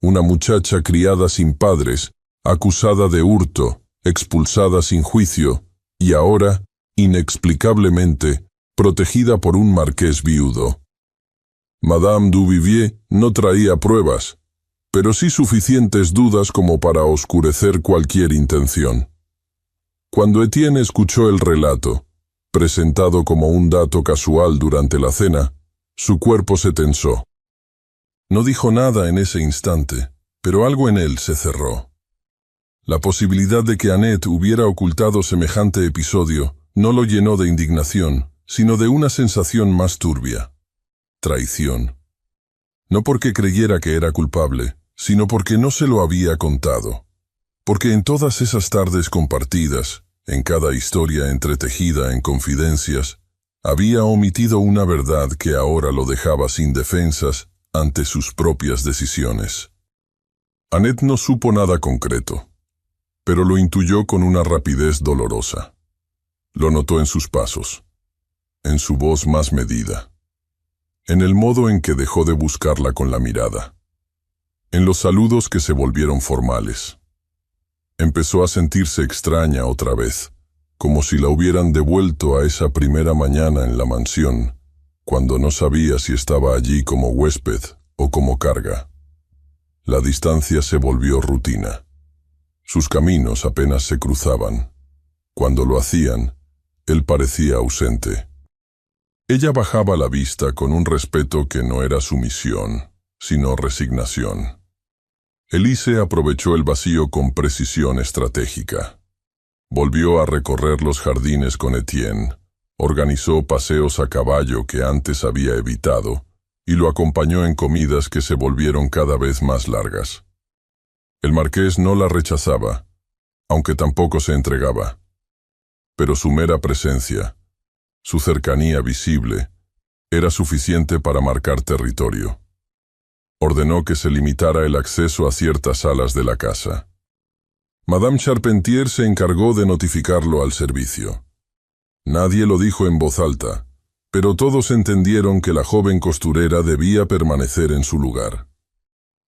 Una muchacha criada sin padres, acusada de hurto, expulsada sin juicio, y ahora, inexplicablemente, protegida por un marqués viudo. Madame Duvivier no traía pruebas, pero sí suficientes dudas como para oscurecer cualquier intención. Cuando Etienne escuchó el relato, presentado como un dato casual durante la cena, su cuerpo se tensó. No dijo nada en ese instante, pero algo en él se cerró. La posibilidad de que Annette hubiera ocultado semejante episodio no lo llenó de indignación, sino de una sensación más turbia: traición. No porque creyera que era culpable, sino porque no se lo había contado. Porque en todas esas tardes compartidas, en cada historia entretejida en confidencias, había omitido una verdad que ahora lo dejaba sin defensas ante sus propias decisiones. Annette no supo nada concreto, pero lo intuyó con una rapidez dolorosa. Lo notó en sus pasos, en su voz más medida, en el modo en que dejó de buscarla con la mirada, en los saludos que se volvieron formales. Empezó a sentirse extraña otra vez, como si la hubieran devuelto a esa primera mañana en la mansión, cuando no sabía si estaba allí como huésped o como carga. La distancia se volvió rutina. Sus caminos apenas se cruzaban. Cuando lo hacían, él parecía ausente. Ella bajaba la vista con un respeto que no era sumisión, sino resignación. Élise aprovechó el vacío con precisión estratégica. Volvió a recorrer los jardines con Etienne, organizó paseos a caballo que antes había evitado, y lo acompañó en comidas que se volvieron cada vez más largas. El marqués no la rechazaba, aunque tampoco se entregaba. Pero su mera presencia, su cercanía visible, era suficiente para marcar territorio. Ordenó que se limitara el acceso a ciertas salas de la casa. Madame Charpentier se encargó de notificarlo al servicio. Nadie lo dijo en voz alta, pero todos entendieron que la joven costurera debía permanecer en su lugar.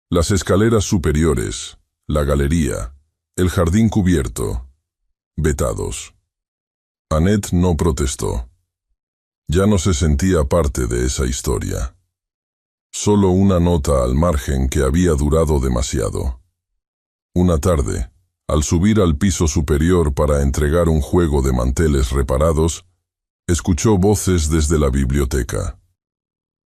Las escaleras superiores, la galería, el jardín cubierto, vetados. Annette no protestó. Ya no se sentía parte de esa historia. Solo una nota al margen que había durado demasiado. Una tarde, al subir al piso superior para entregar un juego de manteles reparados, escuchó voces desde la biblioteca.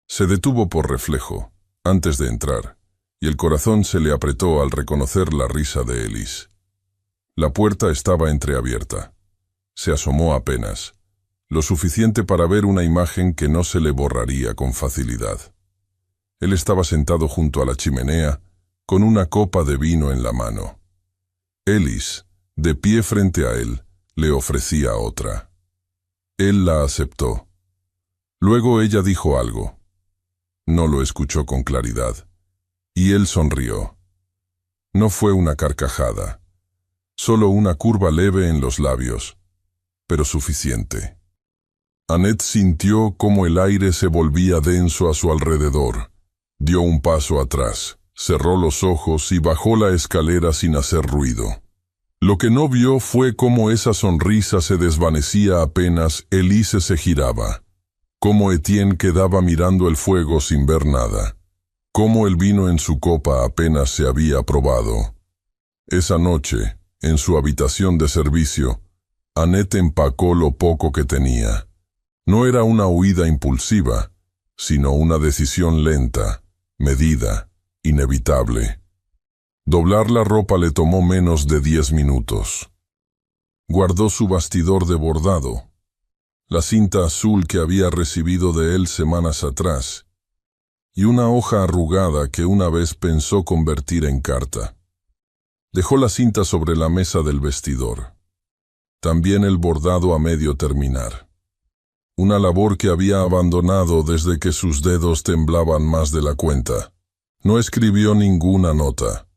Se detuvo por reflejo, antes de entrar, y el corazón se le apretó al reconocer la risa de Élise. La puerta estaba entreabierta. Se asomó apenas, lo suficiente para ver una imagen que no se le borraría con facilidad. Él estaba sentado junto a la chimenea, con una copa de vino en la mano. Élise, de pie frente a él, le ofrecía otra. Él la aceptó. Luego ella dijo algo. No lo escuchó con claridad, y él sonrió. No fue una carcajada, solo una curva leve en los labios, pero suficiente. Annette sintió cómo el aire se volvía denso a su alrededor. Dio un paso atrás, cerró los ojos y bajó la escalera sin hacer ruido. Lo que no vio fue cómo esa sonrisa se desvanecía apenas Élise se giraba. Cómo Etienne quedaba mirando el fuego sin ver nada. Cómo el vino en su copa apenas se había probado. Esa noche, en su habitación de servicio, Annette empacó lo poco que tenía. No era una huida impulsiva, sino una decisión lenta, medida, inevitable. Doblar la ropa le tomó menos de 10 minutos. Guardó su bastidor de bordado, la cinta azul que había recibido de él semanas atrás, y una hoja arrugada que una vez pensó convertir en carta. Dejó la cinta sobre la mesa del vestidor. También el bordado a medio terminar. Una labor que había abandonado desde que sus dedos temblaban más de la cuenta. No escribió ninguna nota.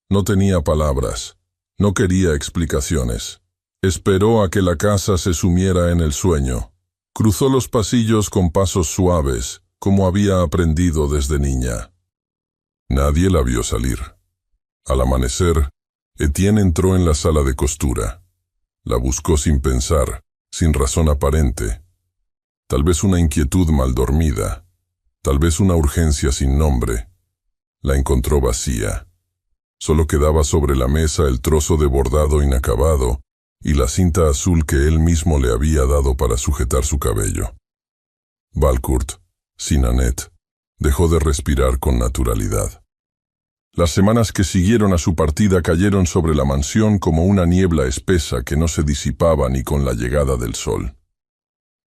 No tenía palabras. No quería explicaciones. Esperó a que la casa se sumiera en el sueño. Cruzó los pasillos con pasos suaves, como había aprendido desde niña. Nadie la vio salir. Al amanecer, Etienne entró en la sala de costura. La buscó sin pensar, sin razón aparente. Tal vez una inquietud mal dormida, tal vez una urgencia sin nombre. La encontró vacía. Solo quedaba sobre la mesa el trozo de bordado inacabado y la cinta azul que él mismo le había dado para sujetar su cabello. Valcourt, sin Annette, dejó de respirar con naturalidad. Las semanas que siguieron a su partida cayeron sobre la mansión como una niebla espesa que no se disipaba ni con la llegada del sol.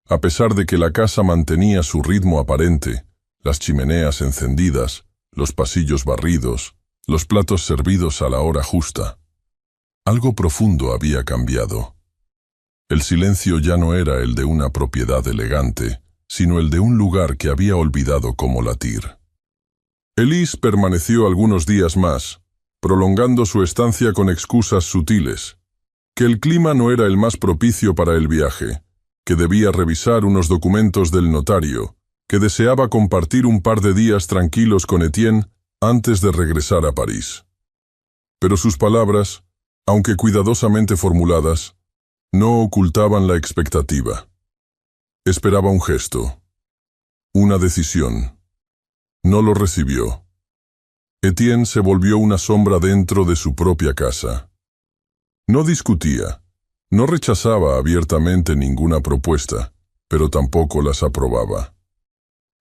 A pesar de que la casa mantenía su ritmo aparente, las chimeneas encendidas, los pasillos barridos, los platos servidos a la hora justa, algo profundo había cambiado. El silencio ya no era el de una propiedad elegante, sino el de un lugar que había olvidado cómo latir. Elise permaneció algunos días más, prolongando su estancia con excusas sutiles, que el clima no era el más propicio para el viaje, que debía revisar unos documentos del notario, que deseaba compartir un par de días tranquilos con Etienne antes de regresar a París. Pero sus palabras, aunque cuidadosamente formuladas, no ocultaban la expectativa. Esperaba un gesto, una decisión. No lo recibió. Etienne se volvió una sombra dentro de su propia casa. No discutía, no rechazaba abiertamente ninguna propuesta, pero tampoco las aprobaba.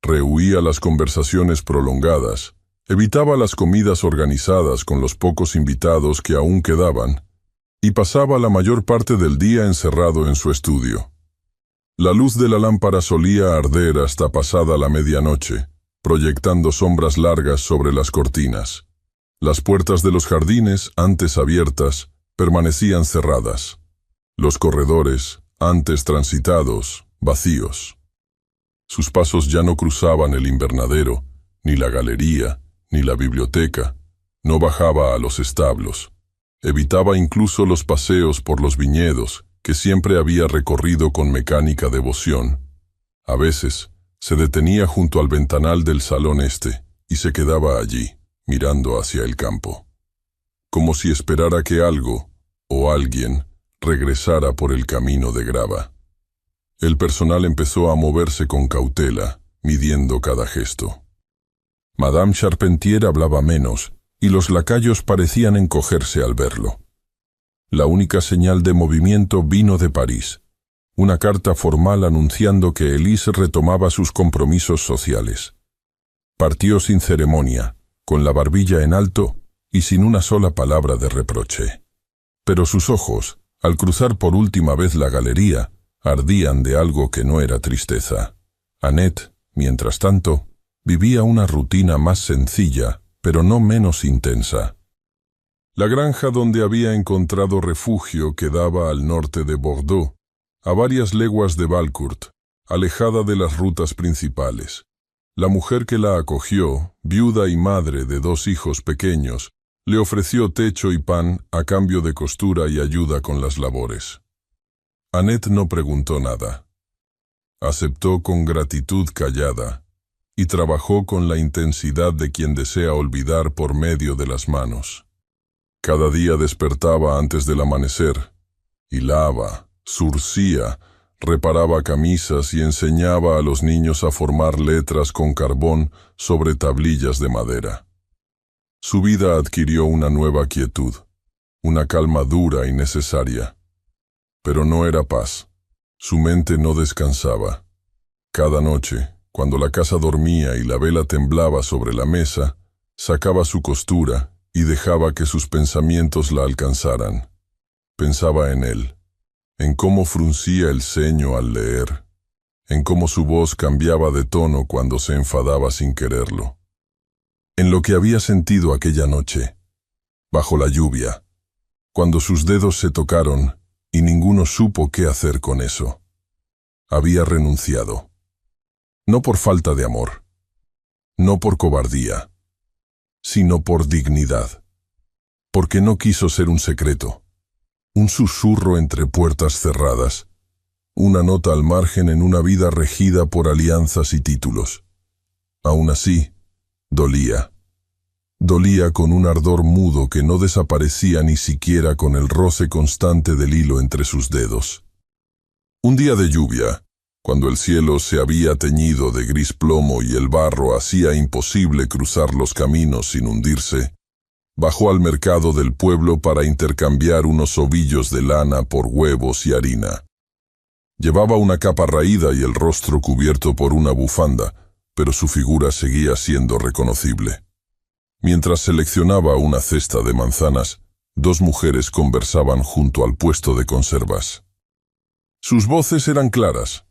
Rehuía las conversaciones prolongadas, evitaba las comidas organizadas con los pocos invitados que aún quedaban, y pasaba la mayor parte del día encerrado en su estudio. La luz de la lámpara solía arder hasta pasada la medianoche, proyectando sombras largas sobre las cortinas. Las puertas de los jardines, antes abiertas, permanecían cerradas. Los corredores, antes transitados, vacíos. Sus pasos ya no cruzaban el invernadero, ni la galería, ni la biblioteca. No bajaba a los establos. Evitaba incluso los paseos por los viñedos, que siempre había recorrido con mecánica devoción. A veces, se detenía junto al ventanal del salón este y se quedaba allí, mirando hacia el campo, como si esperara que algo, o alguien, regresara por el camino de grava. El personal empezó a moverse con cautela, midiendo cada gesto. Madame Charpentier hablaba menos, y los lacayos parecían encogerse al verlo. La única señal de movimiento vino de París. Una carta formal anunciando que Elise retomaba sus compromisos sociales. Partió sin ceremonia, con la barbilla en alto y sin una sola palabra de reproche. Pero sus ojos, al cruzar por última vez la galería, ardían de algo que no era tristeza. Annette, mientras tanto, vivía una rutina más sencilla, pero no menos intensa. La granja donde había encontrado refugio quedaba al norte de Bordeaux, a varias leguas de Valcourt, alejada de las rutas principales. La mujer que la acogió, viuda y madre de 2 hijos pequeños, le ofreció techo y pan a cambio de costura y ayuda con las labores. Annette no preguntó nada. Aceptó con gratitud callada y trabajó con la intensidad de quien desea olvidar por medio de las manos. Cada día despertaba antes del amanecer, hilaba, zurcía, reparaba camisas y enseñaba a los niños a formar letras con carbón sobre tablillas de madera. Su vida adquirió una nueva quietud, una calma dura y necesaria. Pero no era paz. Su mente no descansaba. Cada noche, cuando la casa dormía y la vela temblaba sobre la mesa, sacaba su costura y dejaba que sus pensamientos la alcanzaran. Pensaba en él, en cómo fruncía el ceño al leer, en cómo su voz cambiaba de tono cuando se enfadaba sin quererlo, en lo que había sentido aquella noche, bajo la lluvia, cuando sus dedos se tocaron y ninguno supo qué hacer con eso. Había renunciado. No por falta de amor, no por cobardía, sino por dignidad, porque no quiso ser un secreto, un susurro entre puertas cerradas, una nota al margen en una vida regida por alianzas y títulos. Aún así, dolía. Dolía con un ardor mudo que no desaparecía ni siquiera con el roce constante del hilo entre sus dedos. Un día de lluvia, cuando el cielo se había teñido de gris plomo y el barro hacía imposible cruzar los caminos sin hundirse, bajó al mercado del pueblo para intercambiar unos ovillos de lana por huevos y harina. Llevaba una capa raída y el rostro cubierto por una bufanda, pero su figura seguía siendo reconocible. Mientras seleccionaba una cesta de manzanas, dos mujeres conversaban junto al puesto de conservas. Sus voces eran claras,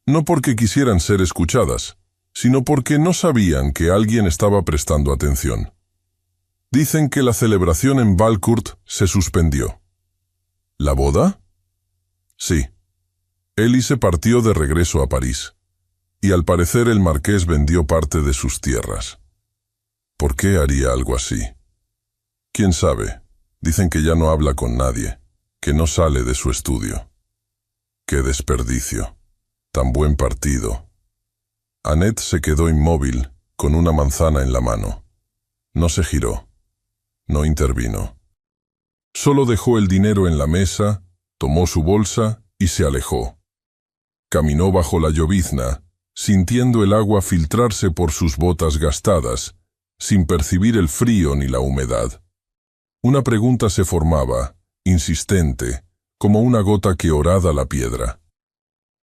no porque quisieran ser escuchadas, sino porque no sabían que alguien estaba prestando atención. Dicen que la celebración en Valcourt se suspendió. ¿La boda? Sí. Élie se partió de regreso a París, y al parecer el marqués vendió parte de sus tierras. ¿Por qué haría algo así? ¿Quién sabe? Dicen que ya no habla con nadie, que no sale de su estudio. ¡Qué desperdicio! Tan buen partido. Annette se quedó inmóvil, con una manzana en la mano. No se giró. No intervino. Solo dejó el dinero en la mesa, tomó su bolsa y se alejó. Caminó bajo la llovizna, sintiendo el agua filtrarse por sus botas gastadas, sin percibir el frío ni la humedad. Una pregunta se formaba, insistente, como una gota que horada la piedra.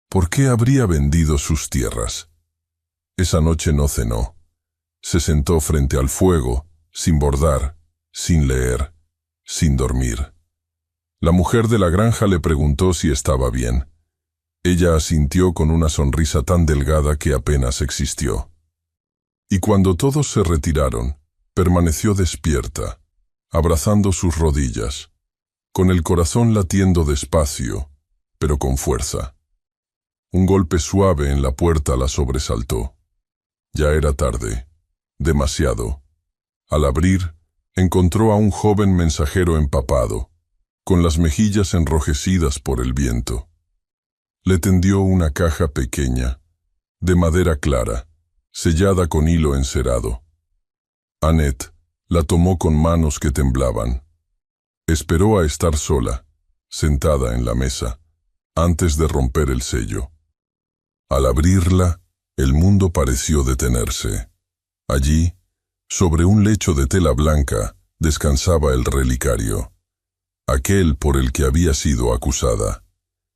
¿Por qué habría vendido sus tierras? Esa noche no cenó. Se sentó frente al fuego, sin bordar, sin leer, sin dormir. La mujer de la granja le preguntó si estaba bien. Ella asintió con una sonrisa tan delgada que apenas existió. Y cuando todos se retiraron, permaneció despierta, abrazando sus rodillas, con el corazón latiendo despacio, pero con fuerza. Un golpe suave en la puerta la sobresaltó. Ya era tarde, demasiado. Al abrir, encontró a un joven mensajero empapado, con las mejillas enrojecidas por el viento. Le tendió una caja pequeña, de madera clara, sellada con hilo encerado. Annette la tomó con manos que temblaban. Esperó a estar sola, sentada en la mesa, antes de romper el sello. Al abrirla, el mundo pareció detenerse. Allí, sobre un lecho de tela blanca, descansaba el relicario, aquel por el que había sido acusada,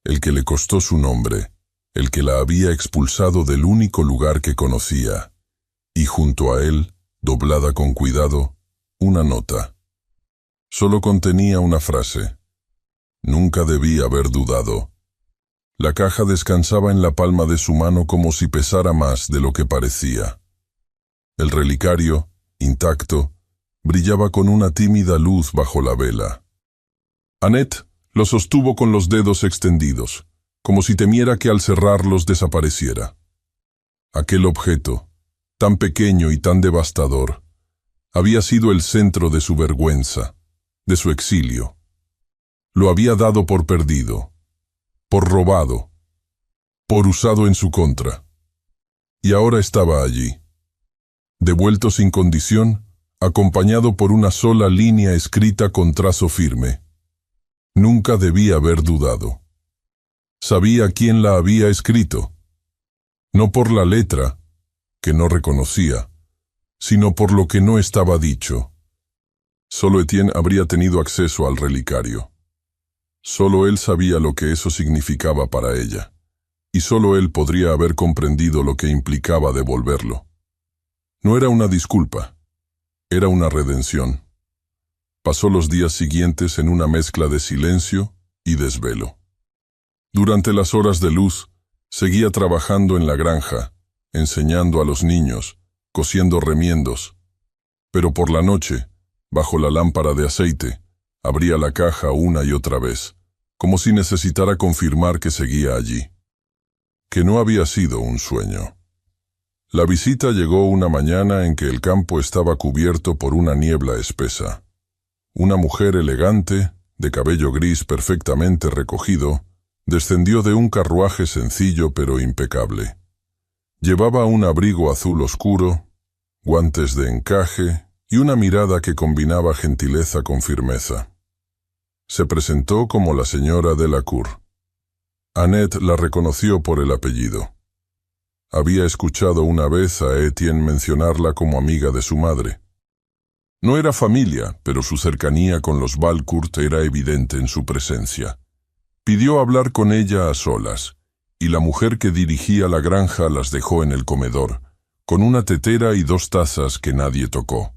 el que le costó su nombre, el que la había expulsado del único lugar que conocía, y junto a él, doblada con cuidado, una nota. Solo contenía una frase. Nunca debí haber dudado. La caja descansaba en la palma de su mano como si pesara más de lo que parecía. El relicario, intacto, brillaba con una tímida luz bajo la vela. Annette lo sostuvo con los dedos extendidos, como si temiera que al cerrarlos desapareciera. Aquel objeto, tan pequeño y tan devastador, había sido el centro de su vergüenza, de su exilio. Lo había dado por perdido, por robado, por usado en su contra. Y ahora estaba allí, devuelto sin condición, acompañado por una sola línea escrita con trazo firme. Nunca debí haber dudado. Sabía quién la había escrito, no por la letra, que no reconocía, sino por lo que no estaba dicho. Solo Etienne habría tenido acceso al relicario. Solo él sabía lo que eso significaba para ella, y solo él podría haber comprendido lo que implicaba devolverlo. No era una disculpa, era una redención. Pasó los días siguientes en una mezcla de silencio y desvelo. Durante las horas de luz, seguía trabajando en la granja, enseñando a los niños, cosiendo remiendos. Pero por la noche, bajo la lámpara de aceite, abría la caja una y otra vez, como si necesitara confirmar que seguía allí, que no había sido un sueño. La visita llegó una mañana en que el campo estaba cubierto por una niebla espesa. Una mujer elegante, de cabello gris perfectamente recogido, descendió de un carruaje sencillo pero impecable. Llevaba un abrigo azul oscuro, guantes de encaje y una mirada que combinaba gentileza con firmeza. Se presentó como la señora Delacour. Annette la reconoció por el apellido. Había escuchado una vez a Etienne mencionarla como amiga de su madre. No era familia, pero su cercanía con los Valcourt era evidente en su presencia. Pidió hablar con ella a solas, y la mujer que dirigía la granja las dejó en el comedor, con una tetera y 2 tazas que nadie tocó.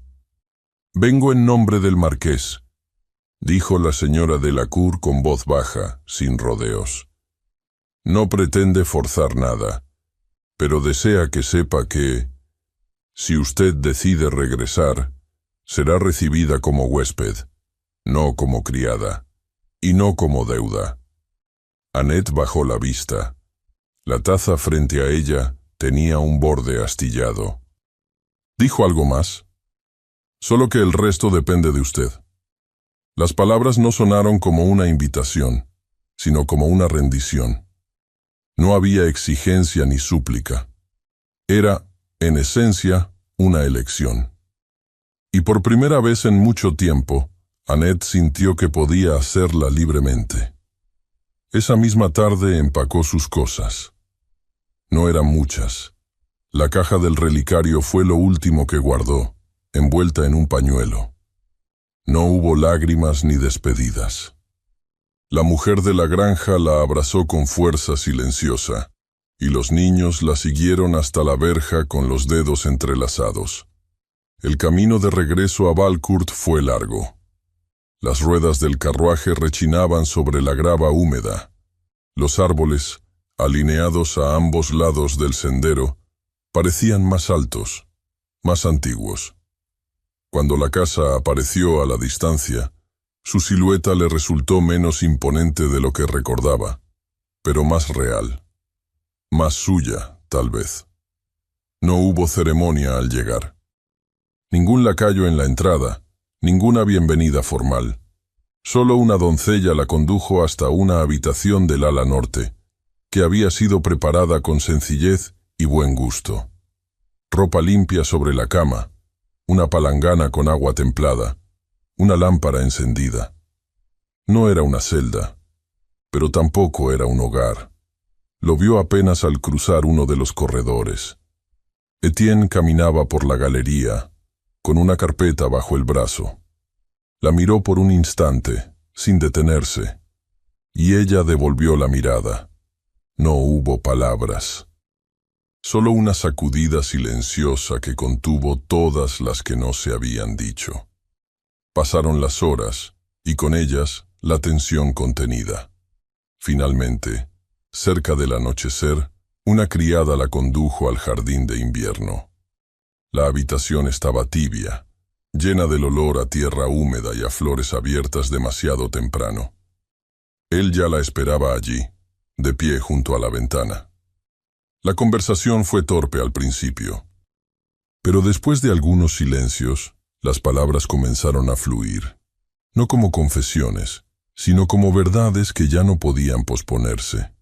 «Vengo en nombre del marqués», dijo la señora Delacour con voz baja, sin rodeos. «No pretende forzar nada, pero desea que sepa que, si usted decide regresar, será recibida como huésped, no como criada, y no como deuda». Annette bajó la vista. La taza frente a ella tenía un borde astillado. ¿Dijo algo más? Solo que el resto depende de usted. Las palabras no sonaron como una invitación, sino como una rendición. No había exigencia ni súplica. Era, en esencia, una elección. Y por primera vez en mucho tiempo, Annette sintió que podía hacerla libremente. Esa misma tarde empacó sus cosas. No eran muchas. La caja del relicario fue lo último que guardó, envuelta en un pañuelo. No hubo lágrimas ni despedidas. La mujer de la granja la abrazó con fuerza silenciosa, y los niños la siguieron hasta la verja con los dedos entrelazados. El camino de regreso a Valcourt fue largo. Las ruedas del carruaje rechinaban sobre la grava húmeda. Los árboles, alineados a ambos lados del sendero, parecían más altos, más antiguos. Cuando la casa apareció a la distancia, su silueta le resultó menos imponente de lo que recordaba, pero más real, más suya, tal vez. No hubo ceremonia al llegar. Ningún lacayo en la entrada, ninguna bienvenida formal. Solo una doncella la condujo hasta una habitación del ala norte, que había sido preparada con sencillez y buen gusto. Ropa limpia sobre la cama, una palangana con agua templada, una lámpara encendida. No era una celda, pero tampoco era un hogar. Lo vio apenas al cruzar uno de los corredores. Etienne caminaba por la galería, con una carpeta bajo el brazo. La miró por un instante, sin detenerse, y ella devolvió la mirada. No hubo palabras. Solo una sacudida silenciosa que contuvo todas las que no se habían dicho. Pasaron las horas, y con ellas la tensión contenida. Finalmente, cerca del anochecer, una criada la condujo al jardín de invierno. La habitación estaba tibia, llena del olor a tierra húmeda y a flores abiertas demasiado temprano. Él ya la esperaba allí, de pie junto a la ventana. La conversación fue torpe al principio, pero después de algunos silencios, las palabras comenzaron a fluir, no como confesiones, sino como verdades que ya no podían posponerse.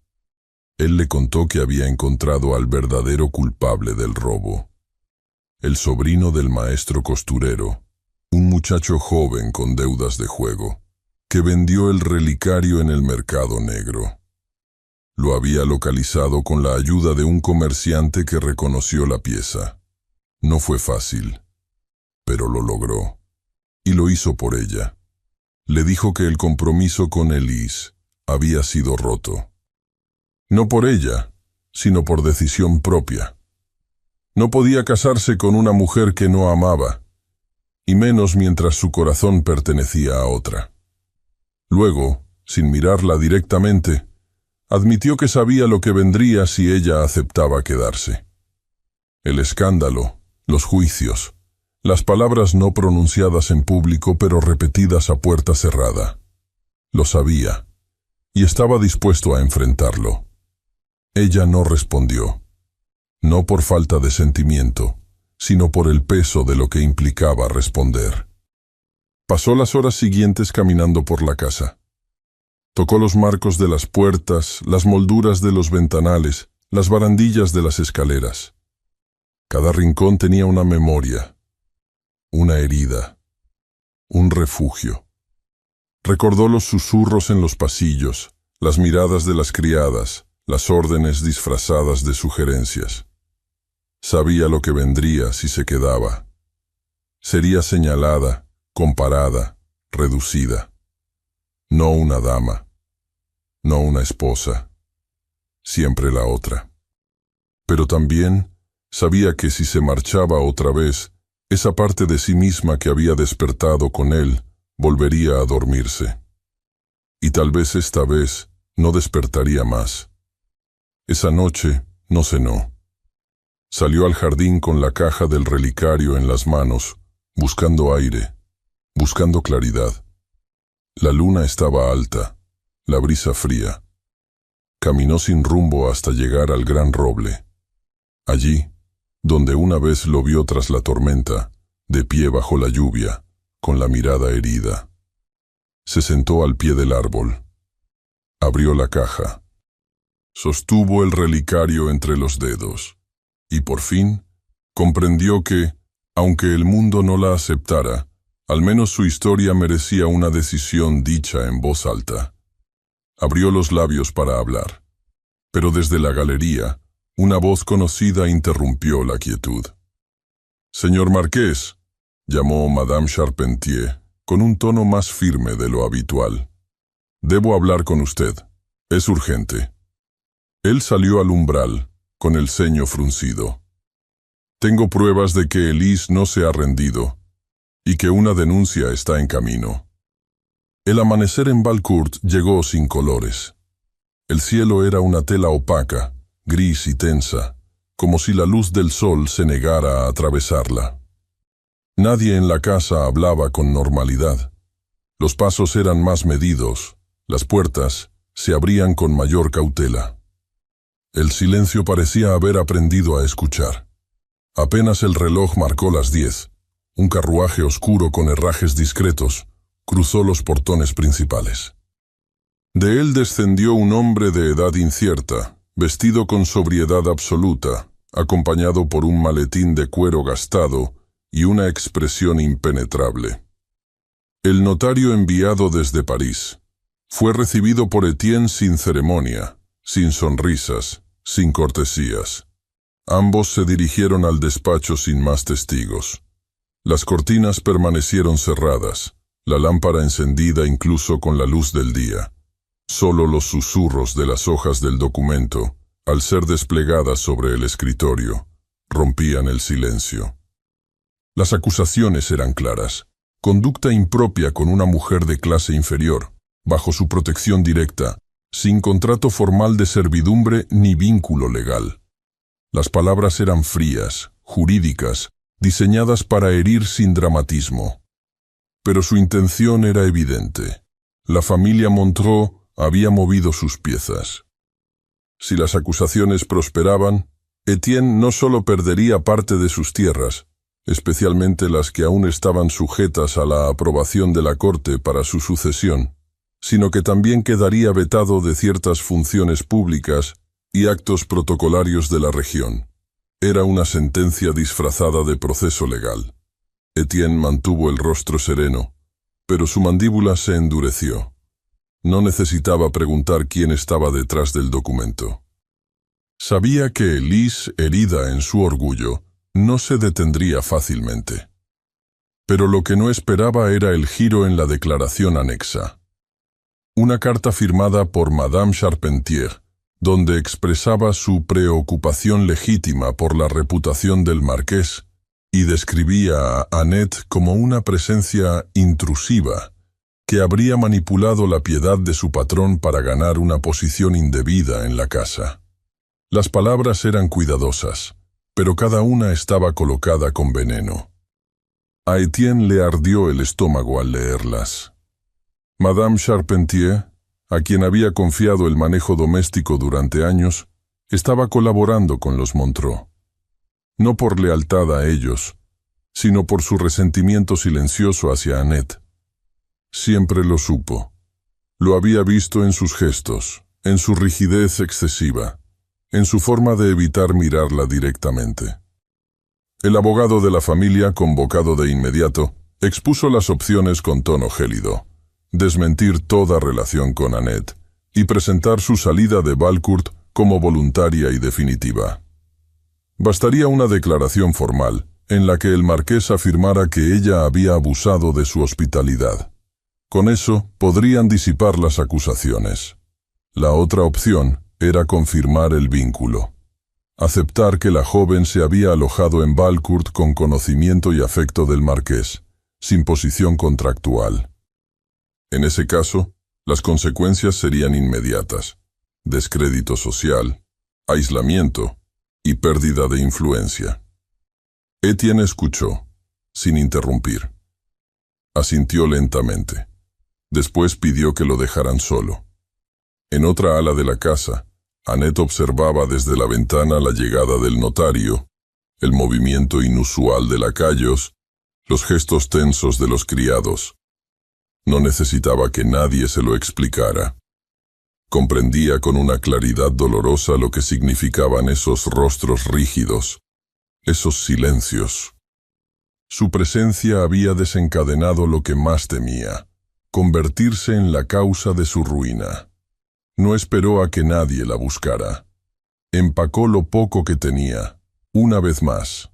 Él le contó que había encontrado al verdadero culpable del robo, el sobrino del maestro costurero, un muchacho joven con deudas de juego, que vendió el relicario en el mercado negro. Lo había localizado con la ayuda de un comerciante que reconoció la pieza. No fue fácil, pero lo logró. Y lo hizo por ella. Le dijo que el compromiso con Elise había sido roto. No por ella, sino por decisión propia. No podía casarse con una mujer que no amaba, y menos mientras su corazón pertenecía a otra. Luego, sin mirarla directamente, admitió que sabía lo que vendría si ella aceptaba quedarse. El escándalo, los juicios, las palabras no pronunciadas en público pero repetidas a puerta cerrada. Lo sabía, y estaba dispuesto a enfrentarlo. Ella no respondió, no por falta de sentimiento, sino por el peso de lo que implicaba responder. Pasó las horas siguientes caminando por la casa. Tocó los marcos de las puertas, las molduras de los ventanales, las barandillas de las escaleras. Cada rincón tenía una memoria, una herida, un refugio. Recordó los susurros en los pasillos, las miradas de las criadas, las órdenes disfrazadas de sugerencias. Sabía lo que vendría si se quedaba. Sería señalada, comparada, reducida. No una dama, no una esposa, siempre la otra. Pero también sabía que si se marchaba otra vez, esa parte de sí misma que había despertado con él volvería a dormirse. Y tal vez esta vez no despertaría más. Esa noche no cenó. Salió al jardín con la caja del relicario en las manos, buscando aire, buscando claridad. La luna estaba alta, la brisa fría. Caminó sin rumbo hasta llegar al gran roble. Allí, donde una vez lo vio tras la tormenta, de pie bajo la lluvia, con la mirada herida. Se sentó al pie del árbol. Abrió la caja. Sostuvo el relicario entre los dedos. Y por fin, comprendió que, aunque el mundo no la aceptara, al menos su historia merecía una decisión dicha en voz alta. Abrió los labios para hablar. Pero desde la galería, una voz conocida interrumpió la quietud. «Señor Marqués», llamó Madame Charpentier, con un tono más firme de lo habitual. «Debo hablar con usted. Es urgente». Él salió al umbral, con el ceño fruncido. «Tengo pruebas de que Elise no se ha rendido, y que una denuncia está en camino». El amanecer en Valcourt llegó sin colores. El cielo era una tela opaca, gris y tensa, como si la luz del sol se negara a atravesarla. Nadie en la casa hablaba con normalidad. Los pasos eran más medidos, las puertas se abrían con mayor cautela. El silencio parecía haber aprendido a escuchar. Apenas el reloj marcó las 10, un carruaje oscuro con herrajes discretos cruzó los portones principales. De él descendió un hombre de edad incierta, vestido con sobriedad absoluta, acompañado por un maletín de cuero gastado y una expresión impenetrable. El notario enviado desde París fue recibido por Etienne sin ceremonia, sin sonrisas, sin cortesías. Ambos se dirigieron al despacho sin más testigos. Las cortinas permanecieron cerradas, la lámpara encendida incluso con la luz del día. Solo los susurros de las hojas del documento, al ser desplegadas sobre el escritorio, rompían el silencio. Las acusaciones eran claras. Conducta impropia con una mujer de clase inferior, bajo su protección directa, sin contrato formal de servidumbre ni vínculo legal. Las palabras eran frías, jurídicas, diseñadas para herir sin dramatismo. Pero su intención era evidente. La familia Montreux había movido sus piezas. Si las acusaciones prosperaban, Etienne no solo perdería parte de sus tierras, especialmente las que aún estaban sujetas a la aprobación de la corte para su sucesión, sino que también quedaría vetado de ciertas funciones públicas y actos protocolarios de la región. Era una sentencia disfrazada de proceso legal. Etienne mantuvo el rostro sereno, pero su mandíbula se endureció. No necesitaba preguntar quién estaba detrás del documento. Sabía que Elise, herida en su orgullo, no se detendría fácilmente. Pero lo que no esperaba era el giro en la declaración anexa. Una carta firmada por Madame Charpentier, donde expresaba su preocupación legítima por la reputación del marqués y describía a Annette como una presencia intrusiva que habría manipulado la piedad de su patrón para ganar una posición indebida en la casa. Las palabras eran cuidadosas, pero cada una estaba colocada con veneno. A Etienne le ardió el estómago al leerlas. Madame Charpentier, a quien había confiado el manejo doméstico durante años, estaba colaborando con los Montreux. No por lealtad a ellos, sino por su resentimiento silencioso hacia Annette. Siempre lo supo. Lo había visto en sus gestos, en su rigidez excesiva, en su forma de evitar mirarla directamente. El abogado de la familia, convocado de inmediato, expuso las opciones con tono gélido: desmentir toda relación con Annette y presentar su salida de Valcourt como voluntaria y definitiva. Bastaría una declaración formal en la que el marqués afirmara que ella había abusado de su hospitalidad. Con eso podrían disipar las acusaciones. La otra opción era confirmar el vínculo. Aceptar que la joven se había alojado en Valcourt con conocimiento y afecto del marqués, sin posición contractual. En ese caso, las consecuencias serían inmediatas: descrédito social, aislamiento y pérdida de influencia. Etienne escuchó, sin interrumpir. Asintió lentamente. Después pidió que lo dejaran solo. En otra ala de la casa, Annette observaba desde la ventana la llegada del notario, el movimiento inusual de lacayos, los gestos tensos de los criados. No necesitaba que nadie se lo explicara. Comprendía con una claridad dolorosa lo que significaban esos rostros rígidos, esos silencios. Su presencia había desencadenado lo que más temía: convertirse en la causa de su ruina. No esperó a que nadie la buscara. Empacó lo poco que tenía, una vez más.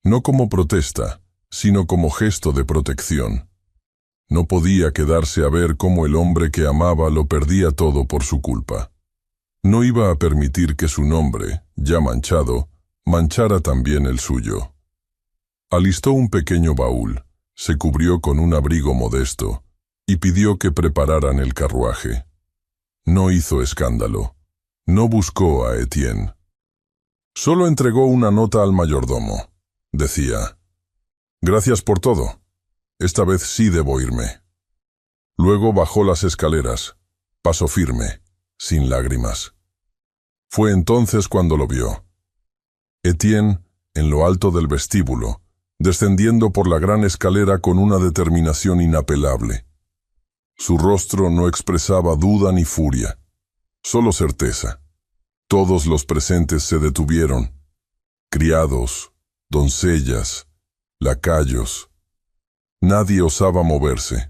No como protesta, sino como gesto de protección. No podía quedarse a ver cómo el hombre que amaba lo perdía todo por su culpa. No iba a permitir que su nombre, ya manchado, manchara también el suyo. Alistó un pequeño baúl, se cubrió con un abrigo modesto y pidió que prepararan el carruaje. No hizo escándalo. No buscó a Etienne. Solo entregó una nota al mayordomo. Decía: «Gracias por todo. Esta vez sí debo irme». Luego bajó las escaleras, paso firme, sin lágrimas. Fue entonces cuando lo vio. Etienne, en lo alto del vestíbulo, descendiendo por la gran escalera con una determinación inapelable. Su rostro no expresaba duda ni furia, solo certeza. Todos los presentes se detuvieron: criados, doncellas, lacayos. Nadie osaba moverse.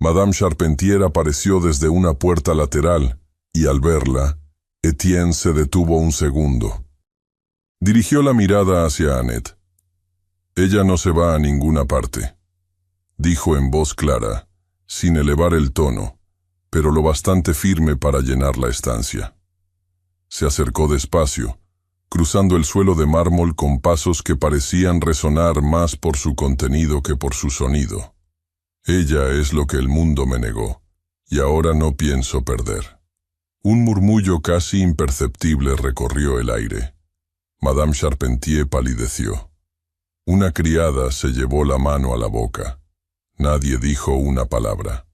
Madame Charpentier apareció desde una puerta lateral, y al verla, Etienne se detuvo un segundo. Dirigió la mirada hacia Annette. «Ella no se va a ninguna parte», dijo en voz clara, sin elevar el tono, pero lo bastante firme para llenar la estancia. Se acercó despacio, cruzando el suelo de mármol con pasos que parecían resonar más por su contenido que por su sonido. «Ella es lo que el mundo me negó, y ahora no pienso perder». Un murmullo casi imperceptible recorrió el aire. Madame Charpentier palideció. Una criada se llevó la mano a la boca. Nadie dijo una palabra.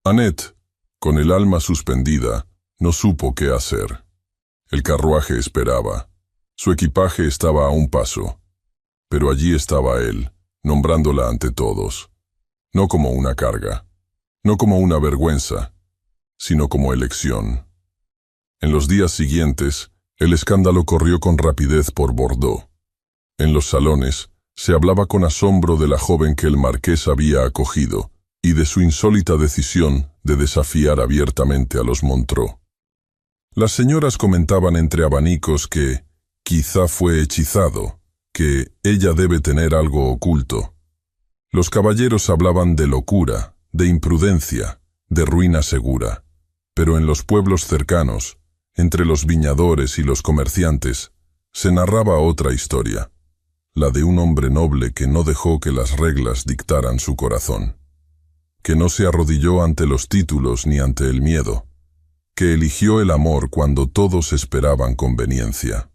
Annette, con el alma suspendida, no supo qué hacer. El carruaje esperaba. Su equipaje estaba a un paso. Pero allí estaba él, nombrándola ante todos. No como una carga, no como una vergüenza, sino como elección. En los días siguientes, el escándalo corrió con rapidez por Bordeaux. En los salones, se hablaba con asombro de la joven que el marqués había acogido, y de su insólita decisión de desafiar abiertamente a los Montreux. Las señoras comentaban entre abanicos que quizá fue hechizado, que ella debe tener algo oculto. Los caballeros hablaban de locura, de imprudencia, de ruina segura, pero en los pueblos cercanos, entre los viñadores y los comerciantes, se narraba otra historia, la de un hombre noble que no dejó que las reglas dictaran su corazón, que no se arrodilló ante los títulos ni ante el miedo, que eligió el amor cuando todos esperaban conveniencia.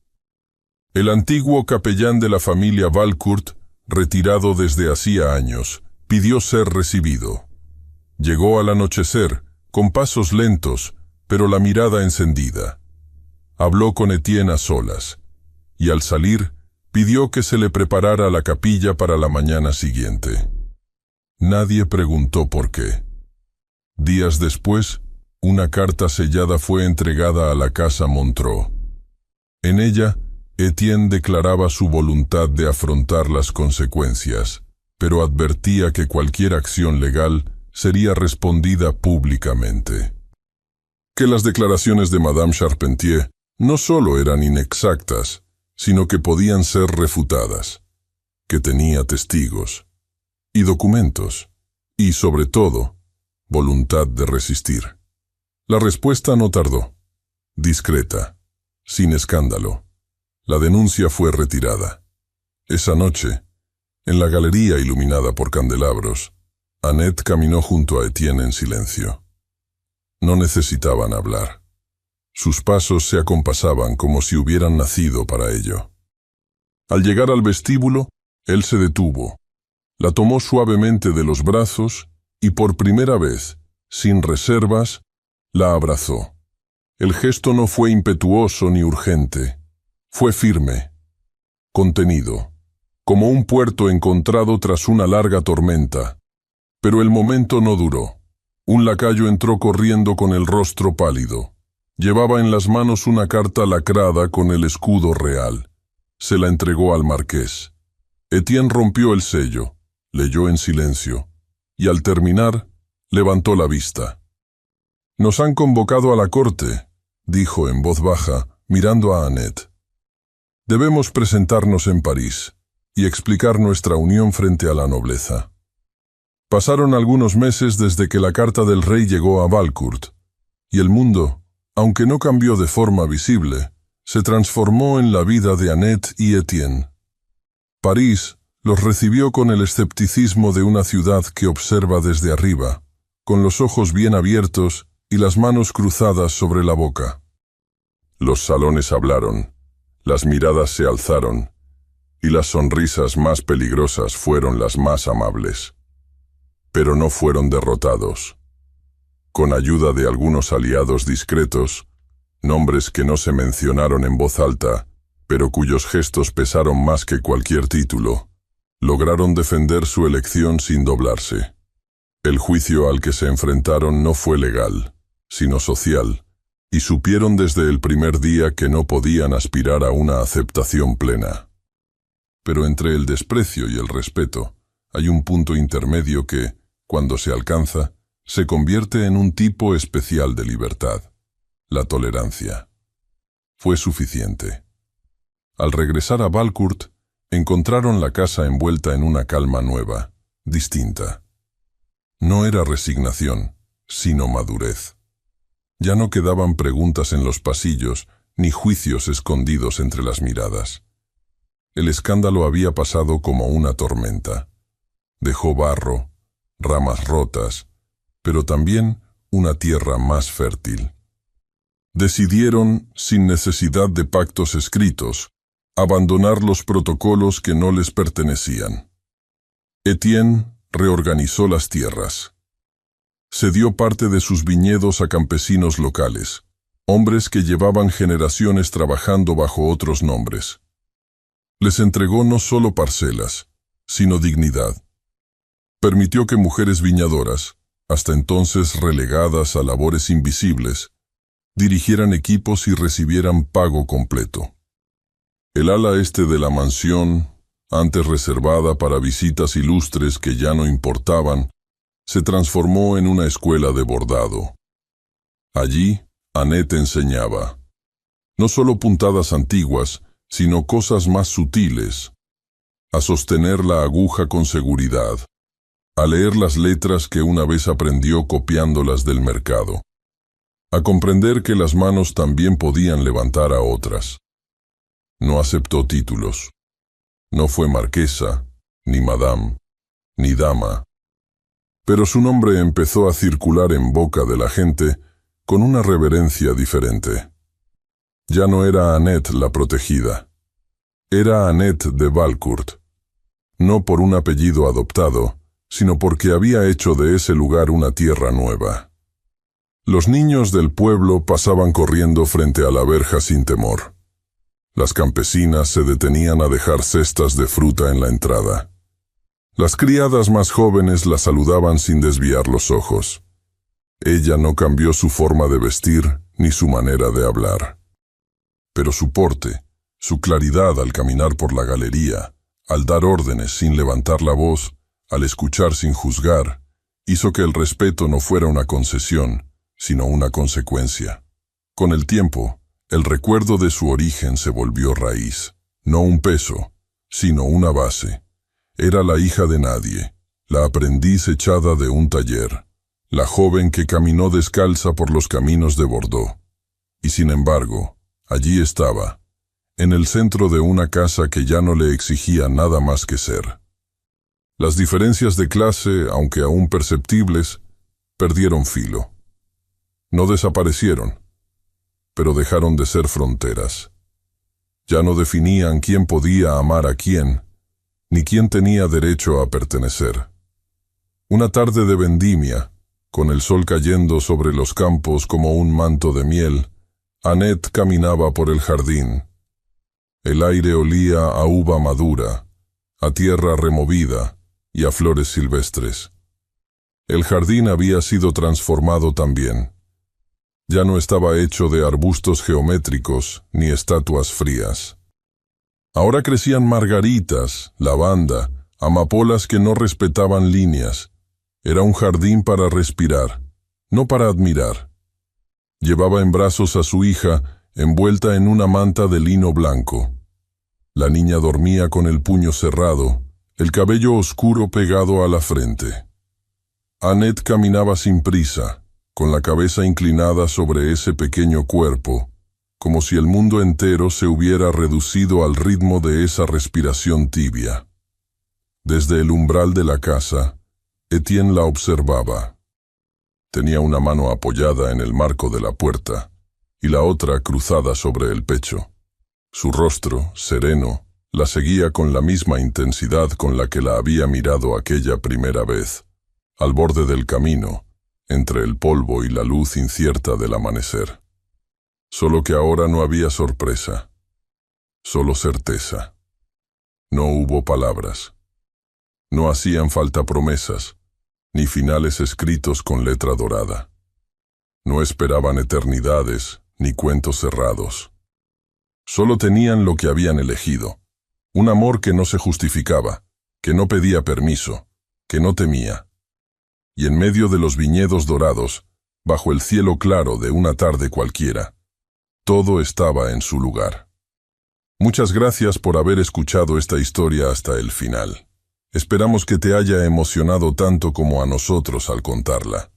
El antiguo capellán de la familia Valcourt, retirado desde hacía años, pidió ser recibido. Llegó al anochecer, con pasos lentos, pero la mirada encendida. Habló con Etienne a solas, y al salir, pidió que se le preparara la capilla para la mañana siguiente. Nadie preguntó por qué. Días después, una carta sellada fue entregada a la casa Montreux. En ella, Etienne declaraba su voluntad de afrontar las consecuencias, pero advertía que cualquier acción legal sería respondida públicamente. Que las declaraciones de Madame Charpentier no solo eran inexactas, sino que podían ser refutadas, que tenía testigos y documentos, y sobre todo, voluntad de resistir. La respuesta no tardó, discreta, sin escándalo. La denuncia fue retirada. Esa noche, en la galería iluminada por candelabros, Annette caminó junto a Etienne en silencio. No necesitaban hablar. Sus pasos se acompasaban como si hubieran nacido para ello. Al llegar al vestíbulo, él se detuvo, la tomó suavemente de los brazos y por primera vez, sin reservas, la abrazó. El gesto no fue impetuoso ni urgente. Fue firme, contenido, como un puerto encontrado tras una larga tormenta. Pero el momento no duró. Un lacayo entró corriendo con el rostro pálido. Llevaba en las manos una carta lacrada con el escudo real. Se la entregó al marqués. Etienne rompió el sello, leyó en silencio, y al terminar, levantó la vista. «Nos han convocado a la corte», dijo en voz baja, mirando a Annette. «Debemos presentarnos en París y explicar nuestra unión frente a la nobleza». Pasaron algunos meses desde que la carta del rey llegó a Valcourt, y el mundo, aunque no cambió de forma visible, se transformó en la vida de Annette y Etienne. París los recibió con el escepticismo de una ciudad que observa desde arriba, con los ojos bien abiertos y las manos cruzadas sobre la boca. Los salones hablaron, las miradas se alzaron, y las sonrisas más peligrosas fueron las más amables. Pero no fueron derrotados. Con ayuda de algunos aliados discretos, nombres que no se mencionaron en voz alta, pero cuyos gestos pesaron más que cualquier título, lograron defender su elección sin doblarse. El juicio al que se enfrentaron no fue legal, sino social, y supieron desde el primer día que no podían aspirar a una aceptación plena. Pero entre el desprecio y el respeto hay un punto intermedio que, cuando se alcanza, se convierte en un tipo especial de libertad, la tolerancia. Fue suficiente. Al regresar a Valcourt, encontraron la casa envuelta en una calma nueva, distinta. No era resignación, sino madurez. Ya no quedaban preguntas en los pasillos, ni juicios escondidos entre las miradas. El escándalo había pasado como una tormenta. Dejó barro, ramas rotas, pero también una tierra más fértil. Decidieron, sin necesidad de pactos escritos, abandonar los protocolos que no les pertenecían. Etienne reorganizó las tierras. Cedió parte de sus viñedos a campesinos locales, hombres que llevaban generaciones trabajando bajo otros nombres. Les entregó no solo parcelas, sino dignidad. Permitió que mujeres viñadoras, hasta entonces relegadas a labores invisibles, dirigieran equipos y recibieran pago completo. El ala este de la mansión, antes reservada para visitas ilustres que ya no importaban, se transformó en una escuela de bordado. Allí, Annette enseñaba, no solo puntadas antiguas, sino cosas más sutiles, a sostener la aguja con seguridad, a leer las letras que una vez aprendió copiándolas del mercado, a comprender que las manos también podían levantar a otras. No aceptó títulos. No fue marquesa, ni madame, ni dama. Pero su nombre empezó a circular en boca de la gente con una reverencia diferente. Ya no era Annette la protegida. Era Annette de Valcourt. No por un apellido adoptado, sino porque había hecho de ese lugar una tierra nueva. Los niños del pueblo pasaban corriendo frente a la verja sin temor. Las campesinas se detenían a dejar cestas de fruta en la entrada. Las criadas más jóvenes la saludaban sin desviar los ojos. Ella no cambió su forma de vestir ni su manera de hablar. Pero su porte, su claridad al caminar por la galería, al dar órdenes sin levantar la voz, al escuchar sin juzgar, hizo que el respeto no fuera una concesión, sino una consecuencia. Con el tiempo, el recuerdo de su origen se volvió raíz, no un peso, sino una base. Era la hija de nadie, la aprendiz echada de un taller, la joven que caminó descalza por los caminos de Bordeaux. Y sin embargo, allí estaba, en el centro de una casa que ya no le exigía nada más que ser. Las diferencias de clase, aunque aún perceptibles, perdieron filo. No desaparecieron, pero dejaron de ser fronteras. Ya no definían quién podía amar a quién, ni quién tenía derecho a pertenecer. Una tarde de vendimia, con el sol cayendo sobre los campos como un manto de miel, Annette caminaba por el jardín. El aire olía a uva madura, a tierra removida y a flores silvestres. El jardín había sido transformado también. Ya no estaba hecho de arbustos geométricos ni estatuas frías. Ahora crecían margaritas, lavanda, amapolas que no respetaban líneas. Era un jardín para respirar, no para admirar. Llevaba en brazos a su hija, envuelta en una manta de lino blanco. La niña dormía con el puño cerrado, el cabello oscuro pegado a la frente. Annette caminaba sin prisa, con la cabeza inclinada sobre ese pequeño cuerpo, como si el mundo entero se hubiera reducido al ritmo de esa respiración tibia. Desde el umbral de la casa, Etienne la observaba. Tenía una mano apoyada en el marco de la puerta y la otra cruzada sobre el pecho. Su rostro, sereno, la seguía con la misma intensidad con la que la había mirado aquella primera vez, al borde del camino, entre el polvo y la luz incierta del amanecer. Solo que ahora no había sorpresa, solo certeza. No hubo palabras. No hacían falta promesas, ni finales escritos con letra dorada. No esperaban eternidades, ni cuentos cerrados. Solo tenían lo que habían elegido, un amor que no se justificaba, que no pedía permiso, que no temía. Y en medio de los viñedos dorados, bajo el cielo claro de una tarde cualquiera, todo estaba en su lugar. Muchas gracias por haber escuchado esta historia hasta el final. Esperamos que te haya emocionado tanto como a nosotros al contarla.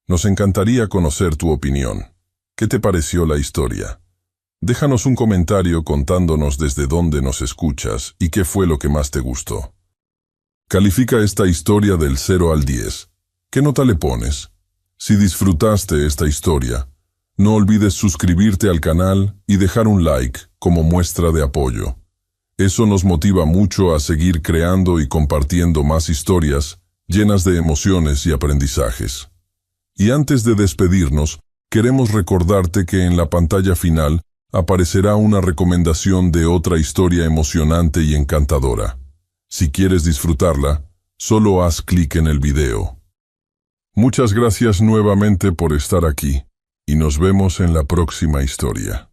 Nos encantaría conocer tu opinión. ¿Qué te pareció la historia? Déjanos un comentario contándonos desde dónde nos escuchas y qué fue lo que más te gustó. Califica esta historia del 0 al 10. ¿Qué nota le pones? Si disfrutaste esta historia, no olvides suscribirte al canal y dejar un like como muestra de apoyo. Eso nos motiva mucho a seguir creando y compartiendo más historias llenas de emociones y aprendizajes. Y antes de despedirnos, queremos recordarte que en la pantalla final aparecerá una recomendación de otra historia emocionante y encantadora. Si quieres disfrutarla, solo haz clic en el video. Muchas gracias nuevamente por estar aquí, y nos vemos en la próxima historia.